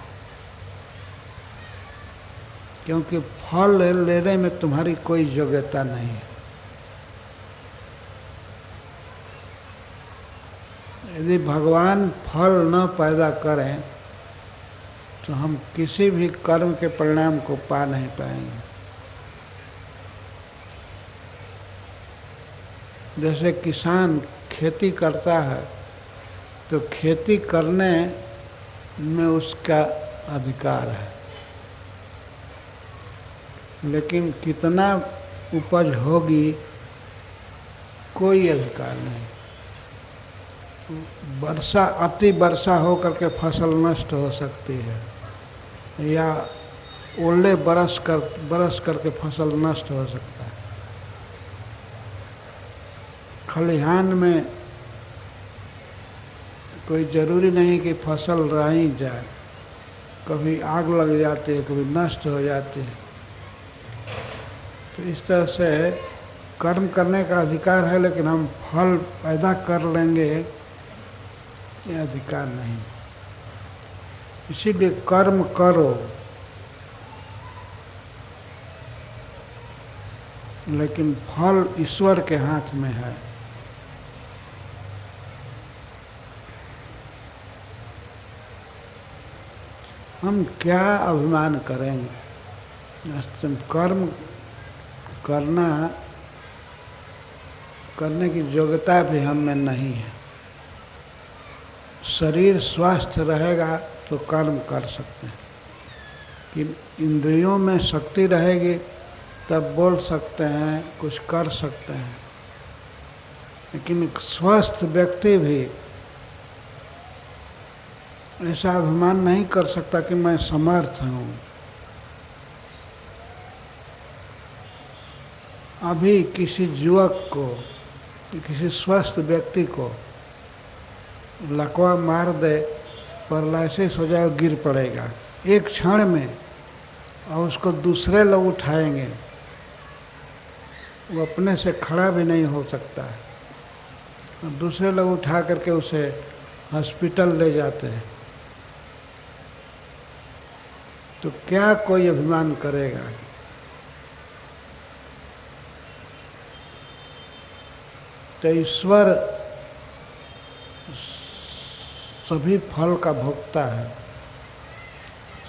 क्योंकि फल लेने में तुम्हारी कोई योग्यता नहीं है। यदि भगवान फल न पैदा करें तो हम किसी भी कर्म के परिणाम को पा नहीं पाएंगे। जैसे किसान खेती करता है तो खेती करने में उसका अधिकार है, लेकिन कितना उपज होगी कोई अधिकार नहीं। वर्षा अति वर्षा हो करके फसल नष्ट हो सकती है, या ओले बरस करके फसल नष्ट हो सकता है। खलिहान में कोई ज़रूरी नहीं कि फसल रह ही जाए, कभी आग लग जाती है, कभी नष्ट हो जाती है। तो इस तरह से कर्म करने का अधिकार है, लेकिन हम फल पैदा कर लेंगे ये अधिकार नहीं। इसीलिए कर्म करो, लेकिन फल ईश्वर के हाथ में है। हम क्या अभिमान करेंगे? कर्म करने की योग्यता भी हम में नहीं है। शरीर स्वस्थ रहेगा तो कर्म कर सकते हैं, कि इंद्रियों में शक्ति रहेगी तब बोल सकते हैं, कुछ कर सकते हैं। लेकिन एक स्वस्थ व्यक्ति भी ऐसा अभिमान नहीं कर सकता कि मैं समर्थ हूँ। अभी किसी युवक को, किसी स्वस्थ व्यक्ति को लकवा मार दे, पैरालिसिस हो जाए, गिर पड़ेगा एक क्षण में, और उसको दूसरे लोग उठाएंगे, वो अपने से खड़ा भी नहीं हो सकता है, और दूसरे लोग उठा करके उसे हॉस्पिटल ले जाते हैं। तो क्या कोई अभिमान करेगा? तो ईश्वर सभी फल का भोक्ता है,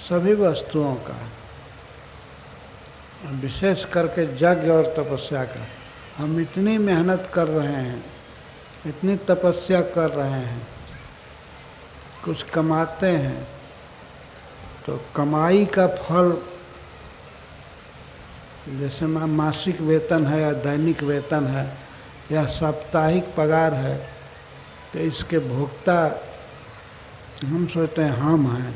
सभी वस्तुओं का, विशेष करके यज्ञ और तपस्या का। हम इतनी मेहनत कर रहे हैं, इतनी तपस्या कर रहे हैं, कुछ कमाते हैं, तो कमाई का फल, जैसे मासिक वेतन है या दैनिक वेतन है या साप्ताहिक पगार है, तो इसके भोक्ता हम सोचते हैं हम हैं,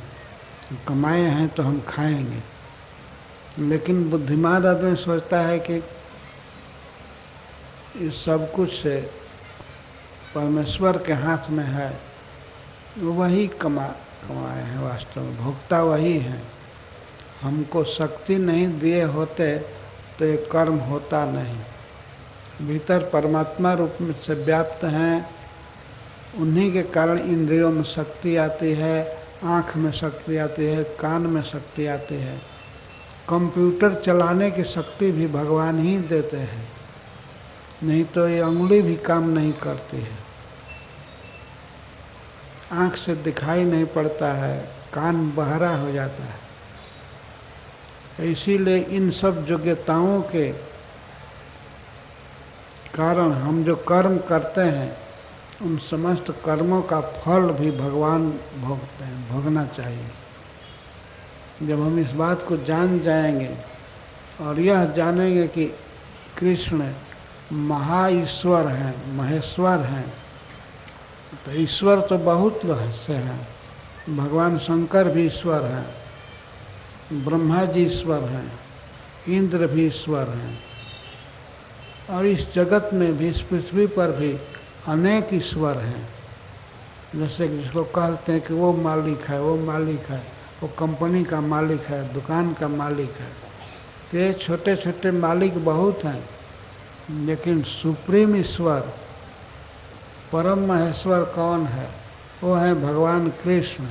कमाए हैं तो हम खाएंगे। लेकिन बुद्धिमान आदमी सोचता है कि इस सब कुछ से परमेश्वर के हाथ में है, वही कमाए हैं, वास्तव में भोक्ता वही है। हमको शक्ति नहीं दिए होते तो ये कर्म होता नहीं। भीतर परमात्मा रूप में से व्याप्त हैं, उन्हीं के कारण इंद्रियों में शक्ति आती है, आँख में शक्ति आती है, कान में शक्ति आती है। कंप्यूटर चलाने की शक्ति भी भगवान ही देते हैं, नहीं तो ये उंगली भी काम नहीं करती है। आँख से दिखाई नहीं पड़ता है, कान बहरा हो जाता है। इसीलिए इन सब योग्यताओं के कारण हम जो कर्म करते हैं, उन समस्त कर्मों का फल भी भगवान भोगते हैं, भोगना चाहिए। जब हम इस बात को जान जाएंगे और यह जानेंगे कि कृष्ण महाईश्वर हैं, महेश्वर हैं, तो ईश्वर तो बहुत से हैं। भगवान शंकर भी ईश्वर हैं, ब्रह्मा जी ईश्वर हैं, इंद्र भी ईश्वर हैं, और इस जगत में भी, इस पृथ्वी पर भी अनेक ईश्वर हैं। जैसे जिसको कहते हैं कि वो मालिक है, वो मालिक है, वो कंपनी का मालिक है, दुकान का मालिक है। तो ये छोटे छोटे मालिक बहुत हैं, लेकिन सुप्रीम ईश्वर, परम महेश्वर कौन है? वो है भगवान कृष्ण,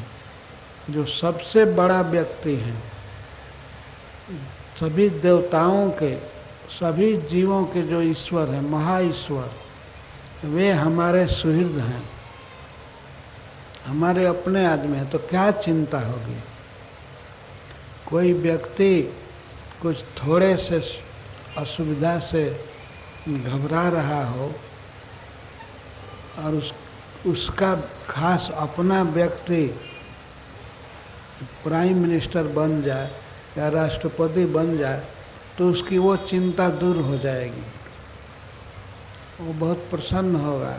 जो सबसे बड़ा व्यक्ति है। सभी देवताओं के, सभी जीवों के जो ईश्वर हैं, महाईश्वर, वे हमारे सुहृद हैं, हमारे अपने आदमी हैं। तो क्या चिंता होगी? कोई व्यक्ति कुछ थोड़े से असुविधा से घबरा रहा हो और उसका खास अपना व्यक्ति प्राइम मिनिस्टर बन जाए या राष्ट्रपति बन जाए तो उसकी वो चिंता दूर हो जाएगी, वो बहुत प्रसन्न होगा।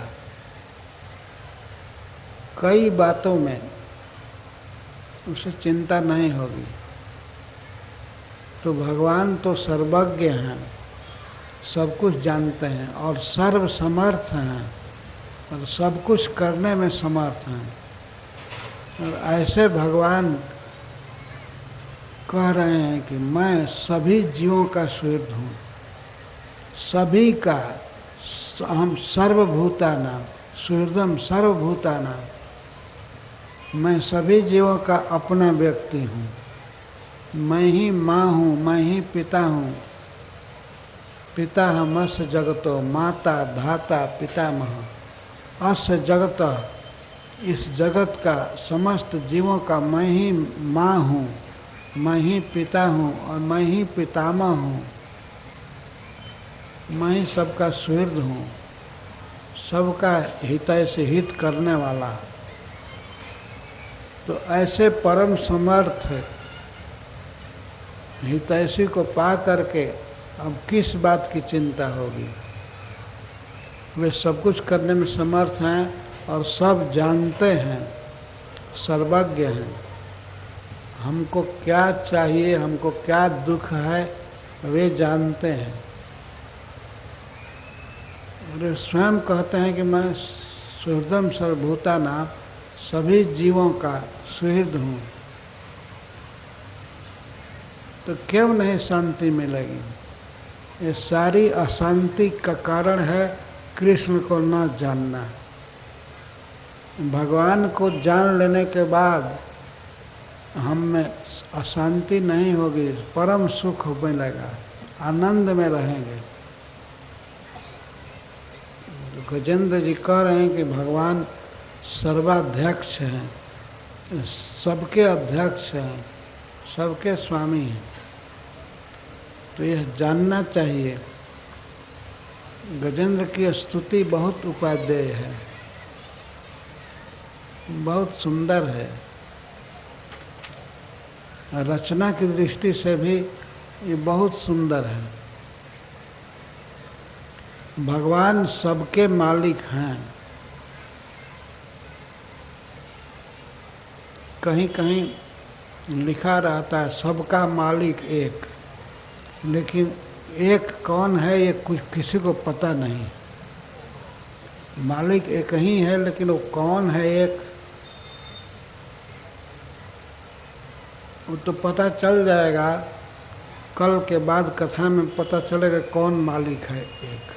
कई बातों में उसे चिंता नहीं होगी। तो भगवान तो सर्वज्ञ हैं, सब कुछ जानते हैं और सर्व समर्थ हैं और सब कुछ करने में समर्थ हैं। और ऐसे भगवान कह रहे हैं कि मैं सभी जीवों का सुहृद हूँ, सभी का, हम सर्वभूतानां सुहृदम सर्वभूतानां, मैं सभी जीवों का अपना व्यक्ति हूँ। मैं ही माँ हूँ, मैं ही पिता हूँ। पिता हमस्य जगतो माता धाता पितामह। अस्य जगत, इस जगत का समस्त जीवों का मैं ही माँ हूँ, मैं ही पिता हूँ और मैं ही पितामह हूँ। मैं ही सबका सुहृद हूँ, सबका हितैषी हित करने वाला। तो ऐसे परम समर्थ हितैषी को पा करके अब किस बात की चिंता होगी। वे सब कुछ करने में समर्थ हैं और सब जानते हैं, सर्वज्ञ हैं। हमको क्या चाहिए, हमको क्या दुख है, वे जानते हैं। वे स्वयं कहते हैं कि मैं सुहृदम सर्वभूतानां, सभी जीवों का सुहृद हूँ। तो क्यों नहीं शांति मिलेगी? ये सारी अशांति का कारण है कृष्ण को न जानना। भगवान को जान लेने के बाद हम में अशांति नहीं होगी, परम सुख मिलेगा, आनंद में रहेंगे। गजेंद्र जी कह रहे हैं कि भगवान सर्वाध्यक्ष हैं, सबके अध्यक्ष हैं, सबके स्वामी हैं। तो यह जानना चाहिए। गजेंद्र की स्तुति बहुत उपादेय है, बहुत सुंदर है। रचना की दृष्टि से भी ये बहुत सुंदर है। भगवान सबके मालिक हैं। कहीं कहीं लिखा रहता है सबका मालिक एक, लेकिन एक कौन है ये कुछ किसी को पता नहीं। मालिक एक ही है, लेकिन वो कौन है एक, वो तो पता चल जाएगा कल के बाद। कथा में पता चलेगा कौन मालिक है एक।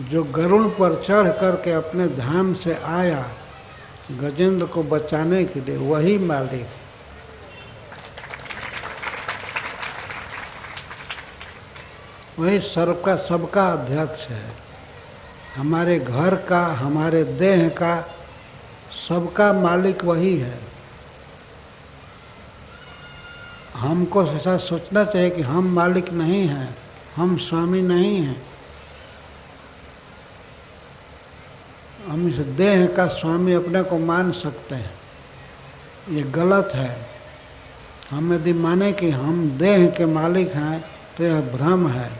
जो गरुड़ पर चढ़ करके अपने धाम से आया गजेंद्र को बचाने के लिए, वही मालिक। वही सबका अध्यक्ष है। हमारे घर का, हमारे देह का, सबका मालिक वही है। हमको ऐसा सोचना चाहिए कि हम मालिक नहीं हैं, हम स्वामी नहीं हैं। हम इस देह का स्वामी अपने को मान सकते हैं, ये गलत है। हम यदि माने कि हम देह के मालिक हैं तो यह भ्रम है।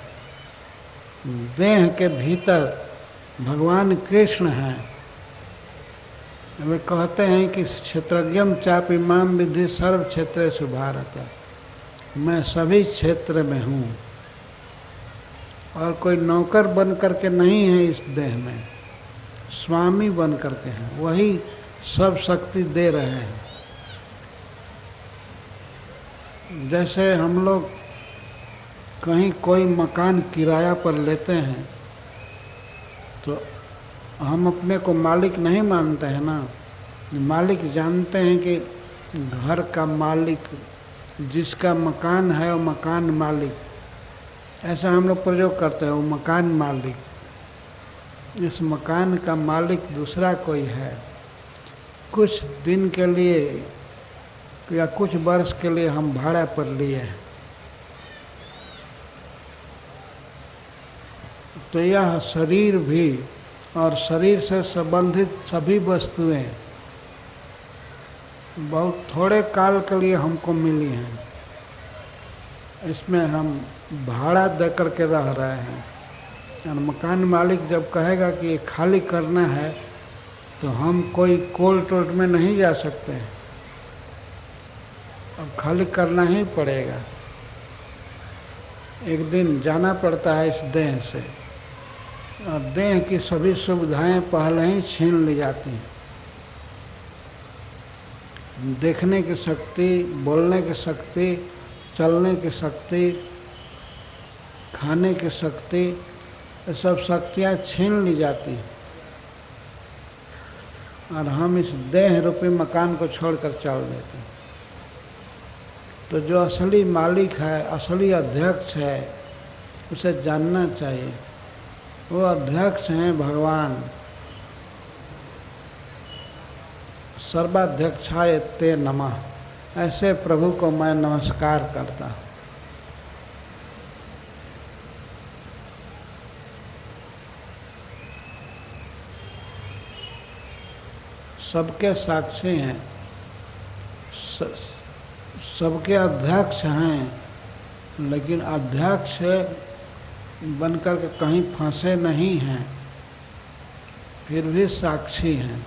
देह के भीतर भगवान कृष्ण हैं। वे कहते हैं कि क्षेत्रज्ञम चापि माम विद्धि सर्व क्षेत्रेषु भारत। मैं सभी क्षेत्र में हूँ और कोई नौकर बन करके नहीं है इस देह में, स्वामी बन करके हैं। वही सब शक्ति दे रहे हैं। जैसे हम लोग कहीं कोई मकान किराया पर लेते हैं तो हम अपने को मालिक नहीं मानते हैं ना। मालिक जानते हैं कि घर का मालिक, जिसका मकान है वो मकान मालिक, ऐसा हम लोग प्रयोग करते हैं। वो मकान मालिक, इस मकान का मालिक दूसरा कोई है। कुछ दिन के लिए या कुछ वर्ष के लिए हम भाड़ा पर लिए हैं। तो यह शरीर भी और शरीर से संबंधित सभी वस्तुएं बहुत थोड़े काल के लिए हमको मिली हैं। इसमें हम भाड़ा दे कर के रह रहे हैं। और मकान मालिक जब कहेगा कि ये खाली करना है तो हम कोई कोर्ट वोर्ट में नहीं जा सकते हैं, अब खाली करना ही पड़ेगा। एक दिन जाना पड़ता है इस देह से, और देह की सभी सुविधाएं पहले ही छीन ली जाती हैं। देखने की शक्ति, बोलने की शक्ति, चलने की शक्ति, खाने की शक्ति, ये सब शक्तियाँ छीन ली जाती हैं और हम इस देह रूपी मकान को छोड़कर चल देते हैं। तो जो असली मालिक है, असली अध्यक्ष है, उसे जानना चाहिए। वो अध्यक्ष हैं भगवान। सर्वाध्यक्षाय ते नमः, ऐसे प्रभु को मैं नमस्कार करता हूँ। सबके साक्षी हैं, सबके अध्यक्ष हैं, लेकिन अध्यक्ष बनकर के कहीं फंसे नहीं हैं, फिर भी साक्षी हैं।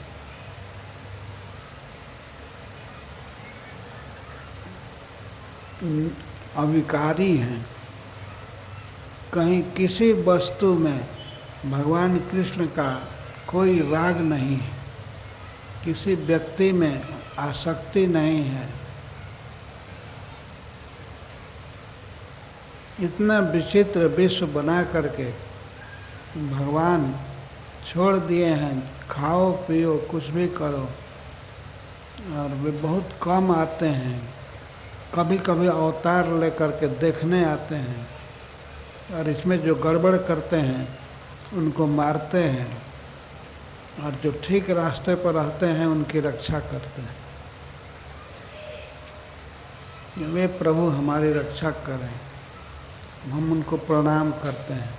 अविकारी हैं। कहीं किसी वस्तु में भगवान कृष्ण का कोई राग नहीं है, किसी व्यक्ति में आसक्ति नहीं है। इतना विचित्र विश्व बना करके भगवान छोड़ दिए हैं, खाओ पियो कुछ भी करो, और वे बहुत कम आते हैं। कभी कभी अवतार लेकर के देखने आते हैं, और इसमें जो गड़बड़ करते हैं उनको मारते हैं, और जो ठीक रास्ते पर रहते हैं उनकी रक्षा करते हैं। वे प्रभु हमारी रक्षा करें, हम उनको प्रणाम करते हैं।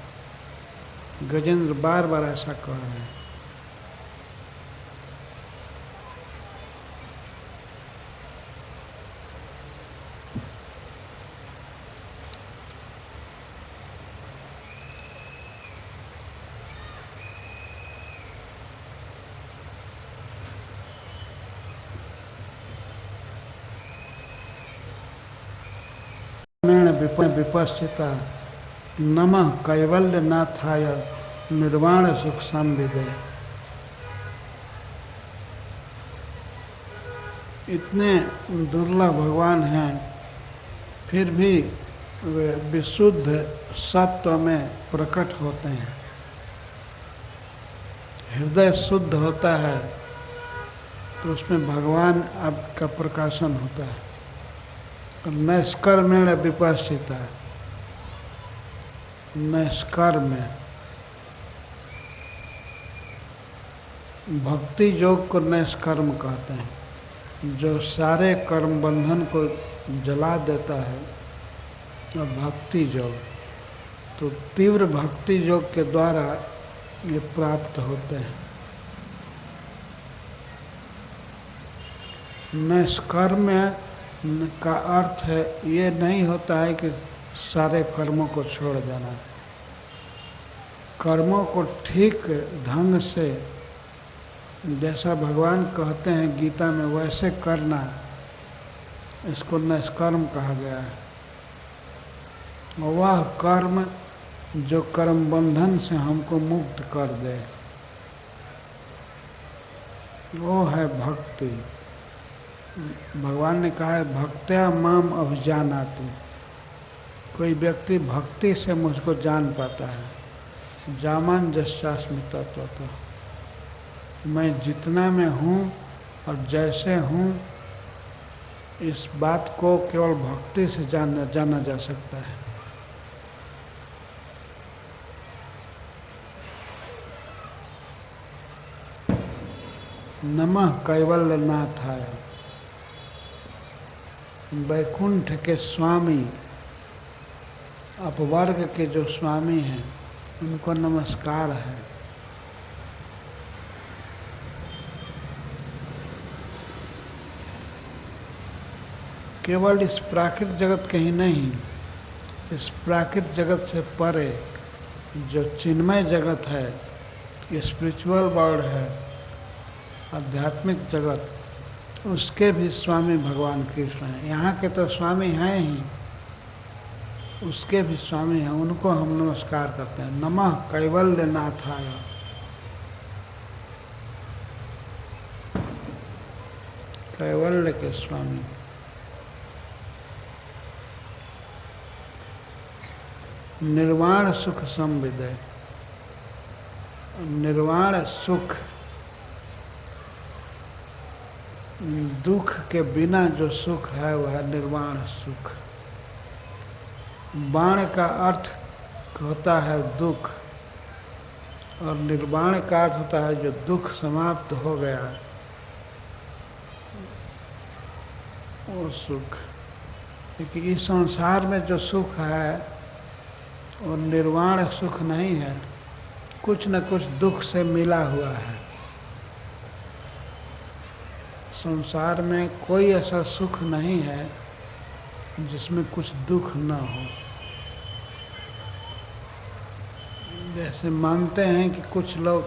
गजेंद्र बार बार ऐसा कह रहे हैं। विपश्चिता नमः कैवल्यनाथाय निर्वाण सुख संविदे। इतने दुर्लभ भगवान हैं, फिर भी वे विशुद्ध सत्व में प्रकट होते हैं। हृदय शुद्ध होता है तो उसमें भगवान आपका प्रकाशन होता है। नैष्कर्मेण विपश्चिता, नैष्कर्म भक्ति योग को नैष्कर्म कहते हैं, जो सारे कर्म बंधन को जला देता है। और भक्ति योग तो तीव्र भक्ति योग के द्वारा ये प्राप्त होते हैं। नैष्कर्म का अर्थ है ये नहीं होता है कि सारे कर्मों को छोड़ देना। कर्मों को ठीक ढंग से, जैसा भगवान कहते हैं गीता में, वैसे करना, इसको निष्कर्म कहा गया है। वह कर्म जो कर्म बंधन से हमको मुक्त कर दे, वो है भक्ति। भगवान ने कहा है भक्त्या माम अभिजानातु। कोई व्यक्ति भक्ति से मुझको जान पाता है। जामान जस्यास्मि तत्वतः, मैं जितना मैं हूँ और जैसे हूँ, इस बात को केवल भक्ति से जाना जा सकता है। नमः कैवल्यनाथाय। वैकुंठ के स्वामी, अपवर्ग के जो स्वामी हैं उनको नमस्कार है। केवल इस प्राकृत जगत के ही नहीं, इस प्राकृत जगत से परे जो चिन्मय जगत है, स्पिरिचुअल वर्ल्ड है, आध्यात्मिक जगत, उसके भी स्वामी भगवान कृष्ण हैं। यहाँ के तो स्वामी हैं ही, उसके भी स्वामी हैं, उनको हम नमस्कार करते हैं। नमः कैवल्य नाथाय। कैवल्य के स्वामी। निर्वाण सुख संविदय। निर्वाण सुख, दुख के बिना जो सुख है वह निर्वाण सुख। बाण का अर्थ होता है दुख, और निर्वाण का अर्थ होता है जो दुख समाप्त हो गया वो सुख। क्योंकि इस संसार में जो सुख है वो निर्वाण सुख नहीं है, कुछ न कुछ दुख से मिला हुआ है। संसार में कोई ऐसा सुख नहीं है जिसमें कुछ दुख न हो। जैसे मानते हैं कि कुछ लोग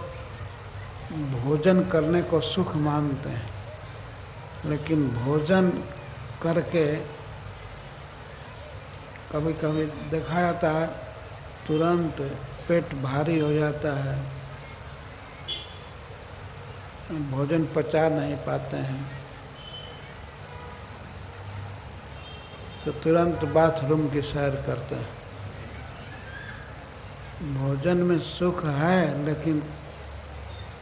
भोजन करने को सुख मानते हैं, लेकिन भोजन करके कभी कभी देखा जाता है तुरंत पेट भारी हो जाता है, भोजन पचा नहीं पाते हैं, तो तुरंत बाथरूम की सैर करते हैं। भोजन में सुख है लेकिन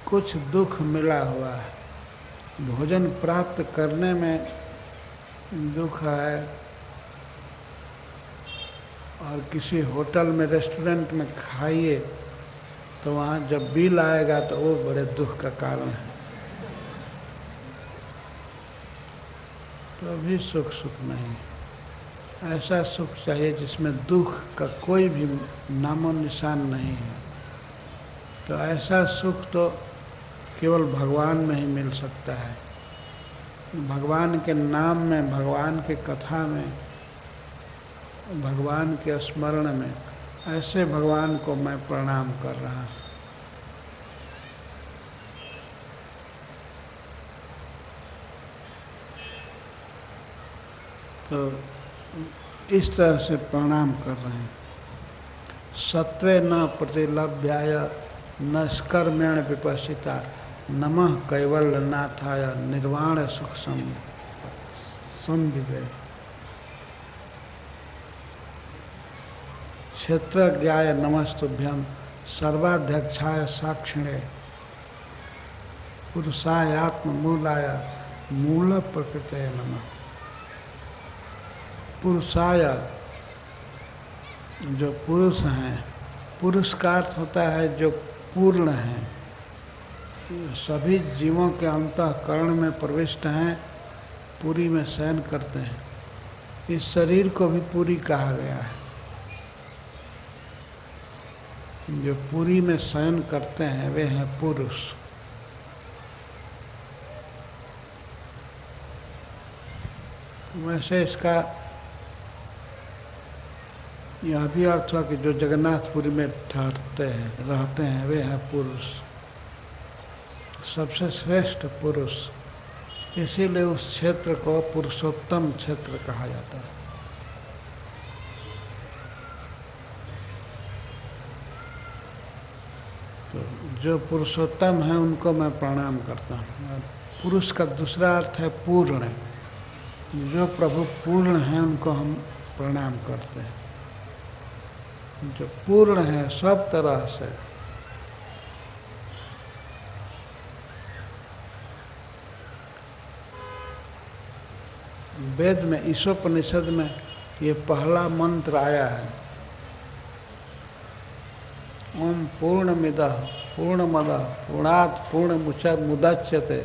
कुछ दुख मिला हुआ है। भोजन प्राप्त करने में दुख है, और किसी होटल में, रेस्टोरेंट में खाइए तो वहाँ जब बिल आएगा तो वो बड़े दुख का कारण है। तो भी सुख नहीं। ऐसा सुख चाहिए जिसमें दुख का कोई भी नामो निशान नहीं है। तो ऐसा सुख तो केवल भगवान में ही मिल सकता है। भगवान के नाम में, भगवान के कथा में, भगवान के स्मरण में, ऐसे भगवान को मैं प्रणाम कर रहा हूँ। तो इस तरह से प्रणाम कर रहे हैं। सत्वे न प्रतिलभ्याय नष्कर्मेण विपश्चिता नमः कैवल्य नाथाय निर्वाण सुख संविदे। क्षेत्रज्ञाय नमस्तुभ्यं सर्वाध्यक्षाय साक्षिणे पुरुषाय आत्ममूलाय मूल प्रकृते नमः। पुरुषाय, जो पुरुष हैं, पुरुष का अर्थ होता है जो पूर्ण हैं, सभी जीवों के अंतःकरण में प्रविष्ट हैं, पुरी में शयन करते हैं। इस शरीर को भी पुरी कहा गया है। जो पुरी में शयन करते हैं वे हैं पुरुष। वैसे इसका यह भी अर्थ हुआ कि जो जगन्नाथपुरी में ठहरते हैं, रहते हैं, वे हैं पुरुष, सबसे श्रेष्ठ पुरुष। इसीलिए उस क्षेत्र को पुरुषोत्तम क्षेत्र कहा जाता है। तो जो पुरुषोत्तम है उनको मैं प्रणाम करता हूँ। पुरुष का दूसरा अर्थ है पूर्ण। जो प्रभु पूर्ण हैं उनको हम प्रणाम करते हैं। जो पूर्ण है सब तरह से, वेद में, ईशोपनिषद में ये पहला मंत्र आया है, ओम पूर्णमिदः पूर्णमदः पूर्णात् पूर्णमुदच्यते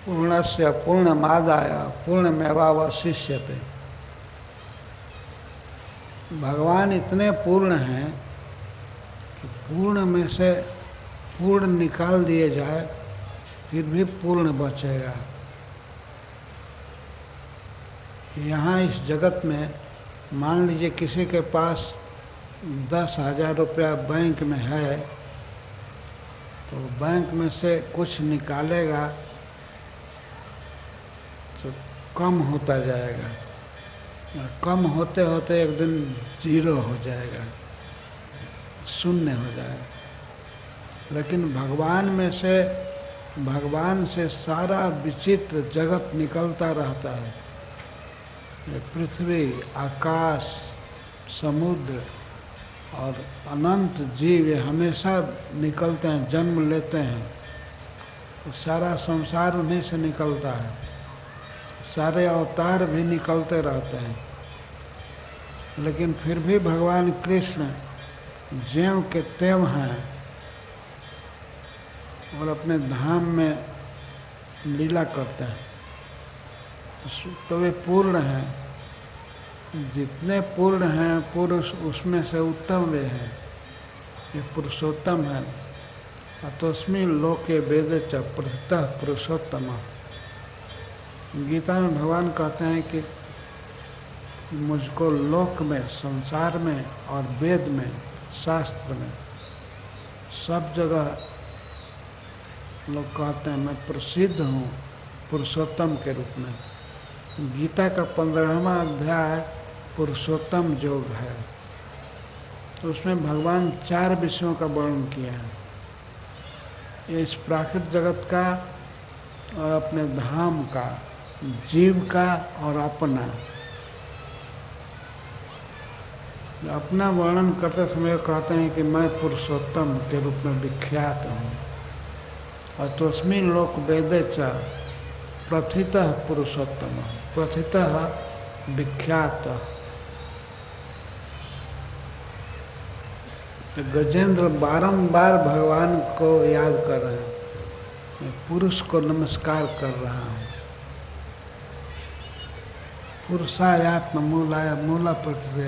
पूर्णस्य पूर्णमादाय पूर्णमेवावशिष्यते। भगवान इतने पूर्ण हैं कि पूर्ण में से पूर्ण निकाल दिए जाए फिर भी पूर्ण बचेगा। यहाँ इस जगत में मान लीजिए किसी के पास 10,000 रुपया बैंक में है, तो बैंक में से कुछ निकालेगा तो कम होता जाएगा, और कम होते होते एक दिन 0 हो जाएगा, शून्य हो जाएगा। लेकिन भगवान से सारा विचित्र जगत निकलता रहता है। ये पृथ्वी, आकाश, समुद्र और अनंत जीव ये हमेशा निकलते हैं, जन्म लेते हैं। तो सारा संसार उन्हीं से निकलता है। सारे अवतार भी निकलते रहते हैं, लेकिन फिर भी भगवान कृष्ण ज्यों के त्यों हैं और अपने धाम में लीला करते हैं। तो वे पूर्ण हैं, जितने पूर्ण हैं पुरुष उसमें से उत्तम वे हैं। ये पुरुषोत्तम है। अतोस्मिन् लोके वेदे च प्रथितः पुरुषोत्तम। गीता में भगवान कहते हैं कि मुझको लोक में, संसार में और वेद में, शास्त्र में, सब जगह लोग कहते हैं मैं प्रसिद्ध हूँ पुरुषोत्तम के रूप में। गीता का 15वां अध्याय पुरुषोत्तम योग है। तो उसमें भगवान 4 विषयों का वर्णन किया है। इस प्राकृतिक जगत का और अपने धाम का, जीव का और अपना वर्णन करते समय कहते हैं कि मैं पुरुषोत्तम के रूप में विख्यात हूँ। और तस्मिन् लोक वेदे च प्रथितः पुरुषोत्तम, प्रथितः विख्यात। तो गजेंद्र बारंबार भगवान को याद कर रहे हैं, मैं पुरुष को नमस्कार कर रहा हूँ। पुरुषायात्म मूलाय मूला प्रकृति,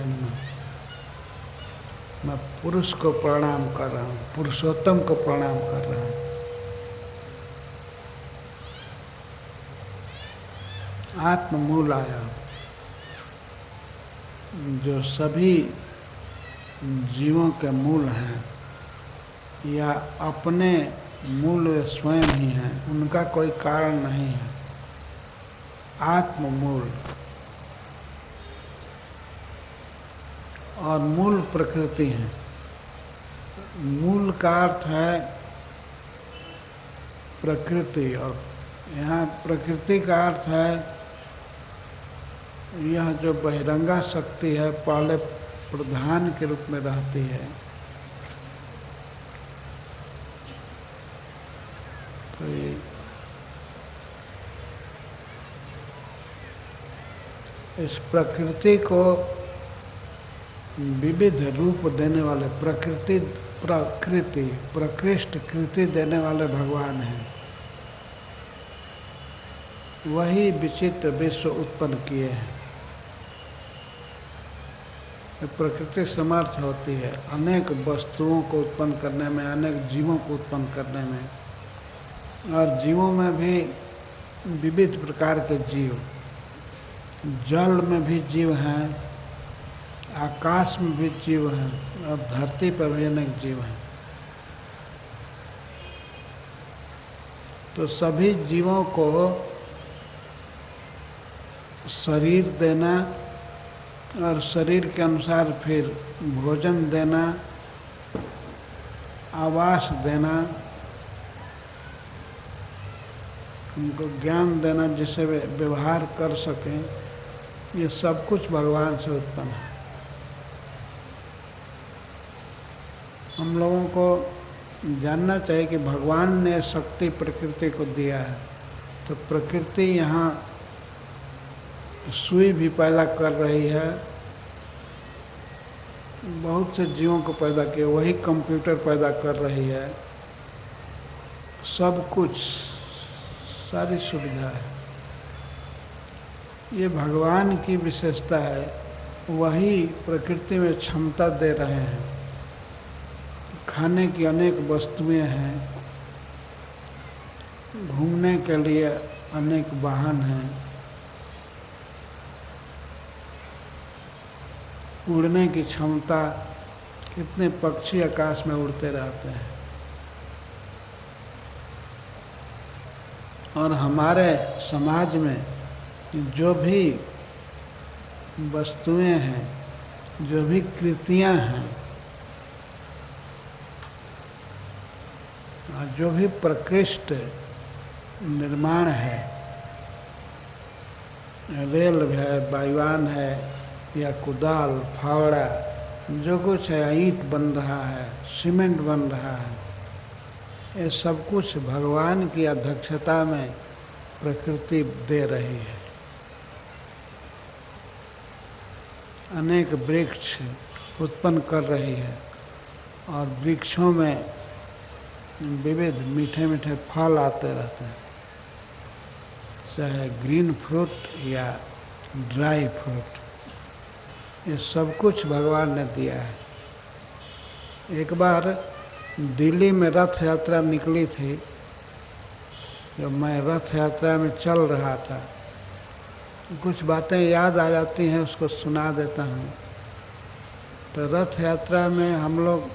मैं पुरुष को प्रणाम कर रहा हूँ, पुरुषोत्तम को प्रणाम कर रहा हूँ। आत्म मूलाय, जो सभी जीवों के मूल हैं या अपने मूल वे स्वयं ही हैं, उनका कोई कारण नहीं है। आत्म मूल और मूल प्रकृति है। मूल का अर्थ है प्रकृति, और यहाँ प्रकृति का अर्थ है यह जो बहिरंगा शक्ति है, पहले प्रधान के रूप में रहती है। तो इस प्रकृति को विविध रूप देने वाले, प्रकृष्ट कृति देने वाले भगवान हैं। वही विचित्र विश्व उत्पन्न किए हैं। प्रकृति समर्थ होती है अनेक वस्तुओं को उत्पन्न करने में, अनेक जीवों को उत्पन्न करने में। और जीवों में भी विविध प्रकार के जीव, जल में भी जीव हैं, आकाश में भी जीव हैं, और धरती पर भी अनेक जीव हैं। तो सभी जीवों को शरीर देना और शरीर के अनुसार फिर भोजन देना, आवास देना, उनको ज्ञान देना जिससे वे व्यवहार कर सकें, ये सब कुछ भगवान से उत्पन्न है। हम लोगों को जानना चाहिए कि भगवान ने शक्ति प्रकृति को दिया है। तो प्रकृति यहाँ सुई भी पैदा कर रही है, बहुत से जीवों को पैदा किया, वही कंप्यूटर पैदा कर रही है। सब कुछ सारी सुविधा है। ये भगवान की विशेषता है, वही प्रकृति में क्षमता दे रहे हैं। खाने की अनेक वस्तुएं हैं, घूमने के लिए अनेक वाहन हैं, उड़ने की क्षमता, कितने पक्षी आकाश में उड़ते रहते हैं। और हमारे समाज में जो भी वस्तुएं हैं, जो भी कृतियां हैं, और जो भी प्रकृष्ट निर्माण है, रेल है, वायुयान है, या कुदाल, फावड़ा, जो कुछ है, ईंट बन रहा है, सीमेंट बन रहा है, ये सब कुछ भगवान की अध्यक्षता में प्रकृति दे रही है। अनेक वृक्ष उत्पन्न कर रही है और वृक्षों में विविध मीठे मीठे फल आते रहते हैं, चाहे ग्रीन फ्रूट या ड्राई फ्रूट, ये सब कुछ भगवान ने दिया है। एक बार दिल्ली में रथ यात्रा निकली थी, जब मैं रथ यात्रा में चल रहा था, कुछ बातें याद आ जाती हैं, उसको सुना देता हूँ। तो रथ यात्रा में हम लोग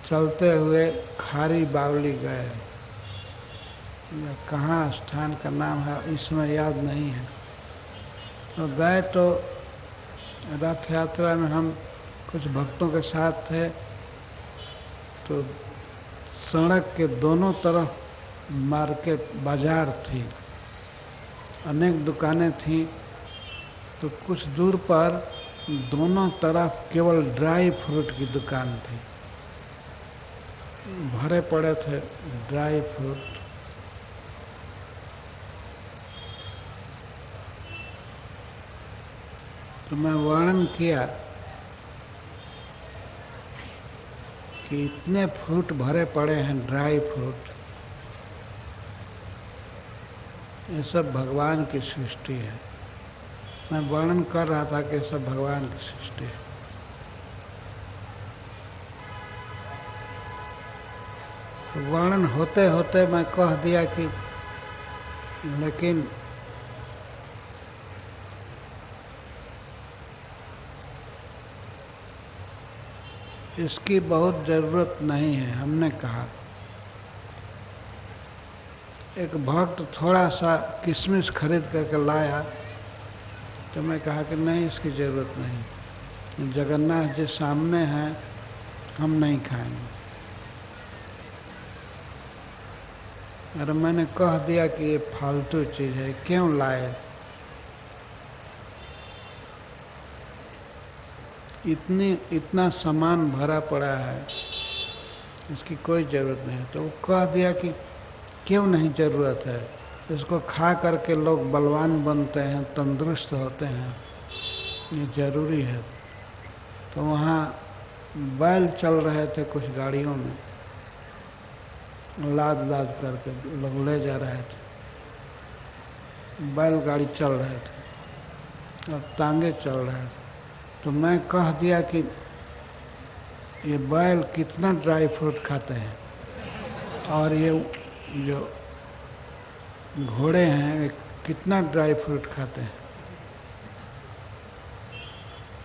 चलते हुए खारी बावली गए, कहाँ स्थान का नाम है इसमें याद नहीं है। तो गए तो रथ यात्रा में हम कुछ भक्तों के साथ थे, तो सड़क के दोनों तरफ मार्केट बाजार थी, अनेक दुकानें थीं। तो कुछ दूर पर दोनों तरफ केवल ड्राई फ्रूट की दुकान थी, भरे पड़े थे ड्राई फ्रूट। तो मैं वर्णन किया कि इतने फ्रूट भरे पड़े हैं, ड्राई फ्रूट, ये सब भगवान की सृष्टि है। मैं वर्णन कर रहा था कि सब भगवान की सृष्टि है। तो वर्णन होते होते मैं कह दिया कि लेकिन इसकी बहुत ज़रूरत नहीं है। हमने कहा, एक भक्त थोड़ा सा किशमिश खरीद करके लाया, तो मैं कहा कि नहीं, इसकी ज़रूरत नहीं, जगन्नाथ जी सामने हैं, हम नहीं खाएंगे। अरे मैंने कह दिया कि ये फालतू चीज़ है, क्यों लाए, इतना सामान भरा पड़ा है, इसकी कोई ज़रूरत नहीं। तो वो कह दिया कि क्यों नहीं ज़रूरत है, इसको खा करके लोग बलवान बनते हैं, तंदुरुस्त होते हैं, ये ज़रूरी है। तो वहाँ बैल चल रहे थे कुछ गाड़ियों में, लाद लाद करके लोग ले जा रहे थे, बैलगाड़ी चल रहे थे और तांगे चल रहे थे। तो मैं कह दिया कि ये बैल कितना ड्राई फ्रूट खाते हैं और ये जो घोड़े हैं ये कितना ड्राई फ्रूट खाते हैं,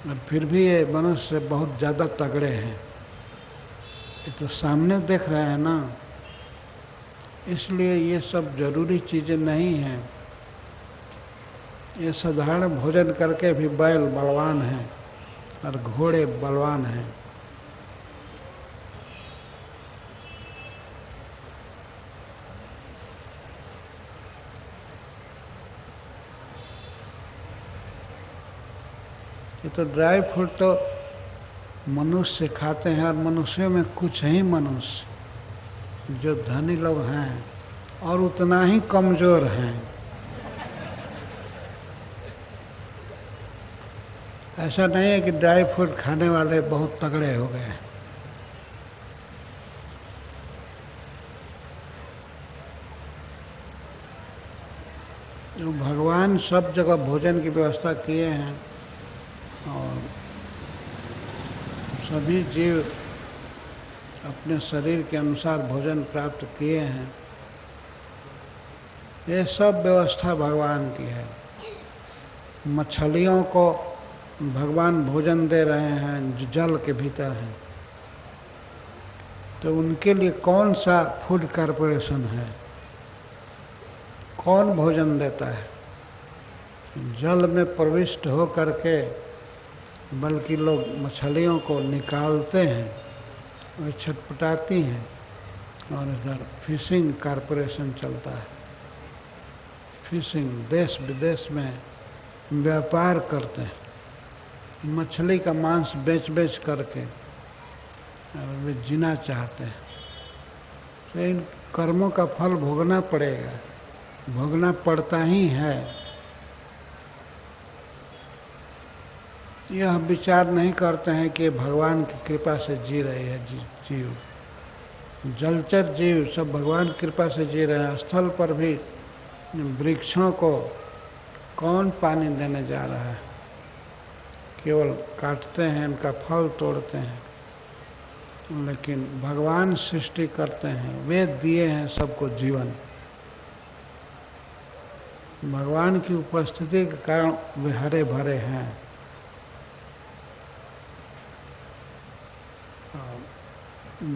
और फिर भी ये मनुष्य बहुत ज़्यादा तगड़े हैं। ये तो सामने देख रहे हैं ना, इसलिए ये सब ज़रूरी चीज़ें नहीं हैं। ये साधारण भोजन करके भी बैल बलवान हैं और घोड़े बलवान हैं। ये तो ड्राई फ्रूट तो मनुष्य खाते हैं, और मनुष्यों में कुछ ही मनुष्य जो धनी लोग हैं और उतना ही कमज़ोर हैं। ऐसा नहीं है कि ड्राई फ्रूट खाने वाले बहुत तगड़े हो गए। जो भगवान सब जगह भोजन की व्यवस्था किए हैं और सभी जीव अपने शरीर के अनुसार भोजन प्राप्त किए हैं, ये सब व्यवस्था भगवान की है। मछलियों को भगवान भोजन दे रहे हैं जो जल के भीतर हैं, तो उनके लिए कौन सा फूड कॉरपोरेशन है, कौन भोजन देता है? जल में प्रविष्ट हो करके बल्कि लोग मछलियों को निकालते हैं, वे छटपटाती हैं और इधर फिशिंग कॉरपोरेशन चलता है। फिशिंग देश विदेश में व्यापार करते हैं, मछली का मांस बेच बेच करके वे जीना चाहते हैं। तो इन कर्मों का फल भोगना पड़ेगा, भोगना पड़ता ही है। यह विचार नहीं करते हैं कि भगवान की कृपा से जी रहे हैं जीव, जलचर जीव सब भगवान की कृपा से जी रहे हैं। स्थल पर भी वृक्षों को कौन पानी देने जा रहा है, केवल काटते हैं, इनका फल तोड़ते हैं। लेकिन भगवान सृष्टि करते हैं, वे दिए हैं सबको जीवन। भगवान की उपस्थिति के कारण वे हरे भरे हैं।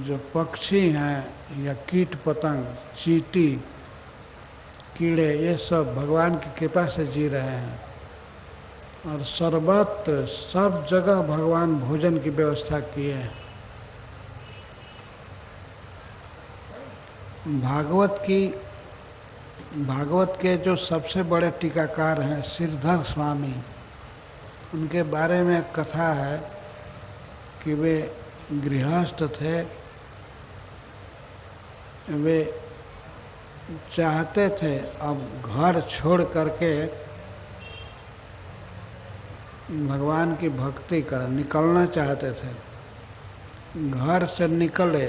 जो पक्षी हैं या कीट पतंग, चींटी, कीड़े, ये सब भगवान की कृपा से जी रहे हैं। और सर्वत्र सब जगह भगवान भोजन की व्यवस्था किए हैं। भागवत के जो सबसे बड़े टीकाकार हैं श्रीधर स्वामी, उनके बारे में एक कथा है कि वे गृहस्थ थे। वे चाहते थे अब घर छोड़ करके भगवान की भक्ति कर निकलना चाहते थे। घर से निकले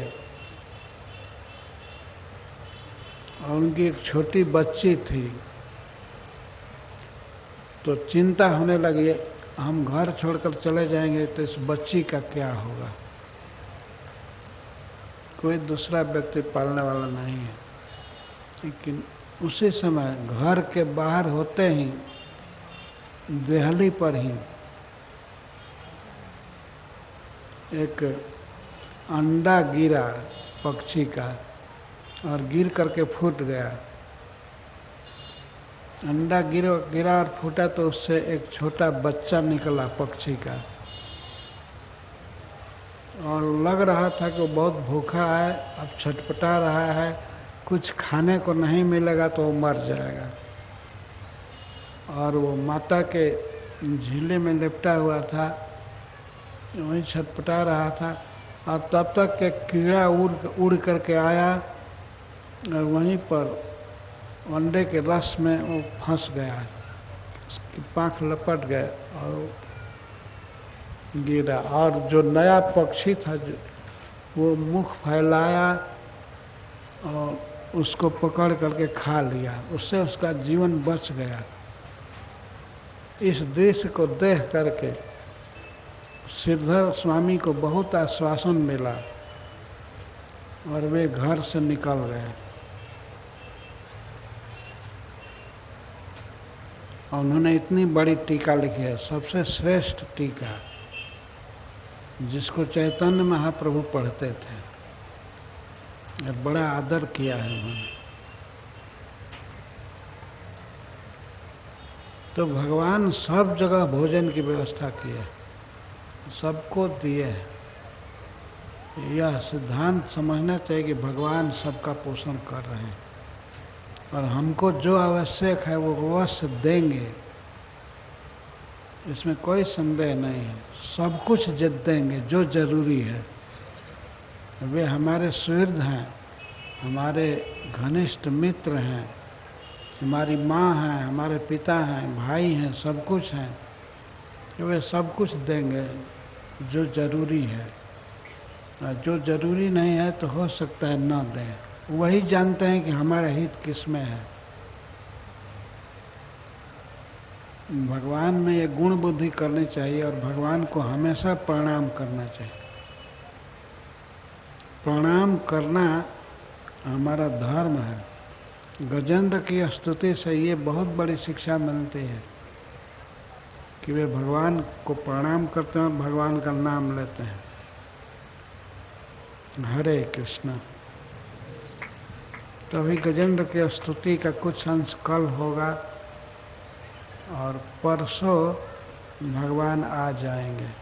और उनकी एक छोटी बच्ची थी, तो चिंता होने लगी, हम घर छोड़कर चले जाएंगे तो इस बच्ची का क्या होगा। कोई दूसरा व्यक्ति पालने वाला नहीं है। लेकिन उसी समय घर के बाहर होते ही देहली पर ही एक अंडा गिरा पक्षी का और गिर करके फूट गया। अंडा गिरा और फूटा तो उससे एक छोटा बच्चा निकला पक्षी का, और लग रहा था कि वो बहुत भूखा है, अब छटपटा रहा है, कुछ खाने को नहीं मिलेगा तो वो मर जाएगा। और वो माता के झीले में लिपटा हुआ था, वहीं छटपटा रहा था। और तब तक के कीड़ा उड़ करके आया और वहीं पर अंडे के रस में वो फंस गया, उसकी पाँख लपट गए और गिरा। और जो नया पक्षी था वो मुख फैलाया और उसको पकड़ करके खा लिया, उससे उसका जीवन बच गया। इस दृश्य को देख करके श्रीधर स्वामी को बहुत आश्वासन मिला और वे घर से निकल गए। और उन्होंने इतनी बड़ी टीका लिखी है, सबसे श्रेष्ठ टीका, जिसको चैतन्य महाप्रभु पढ़ते थे और बड़ा आदर किया है उन्होंने। तो भगवान सब जगह भोजन की व्यवस्था की है, सबको दिए है। यह सिद्धांत समझना चाहिए कि भगवान सबका पोषण कर रहे हैं और हमको जो आवश्यक है वो अवश्य देंगे, इसमें कोई संदेह नहीं है। सब कुछ देंगे जो जरूरी है। वे हमारे सुहृद हैं, हमारे घनिष्ठ मित्र हैं, हमारी माँ हैं, हमारे पिता हैं, भाई हैं, सब कुछ हैं। वे सब कुछ देंगे जो जरूरी है, और जो जरूरी नहीं है तो हो सकता है न दें। वही जानते हैं कि हमारा हित किस में है। भगवान में ये गुण बुद्धि करनी चाहिए और भगवान को हमेशा प्रणाम करना चाहिए। प्रणाम करना हमारा धर्म है। गजेंद्र की स्तुति से ये बहुत बड़ी शिक्षा मिलती है कि वे भगवान को प्रणाम करते हैं और भगवान का नाम लेते हैं। हरे कृष्ण। तो अभी गजेंद्र की स्तुति का कुछ अंश कल होगा और परसों भगवान आ जाएंगे।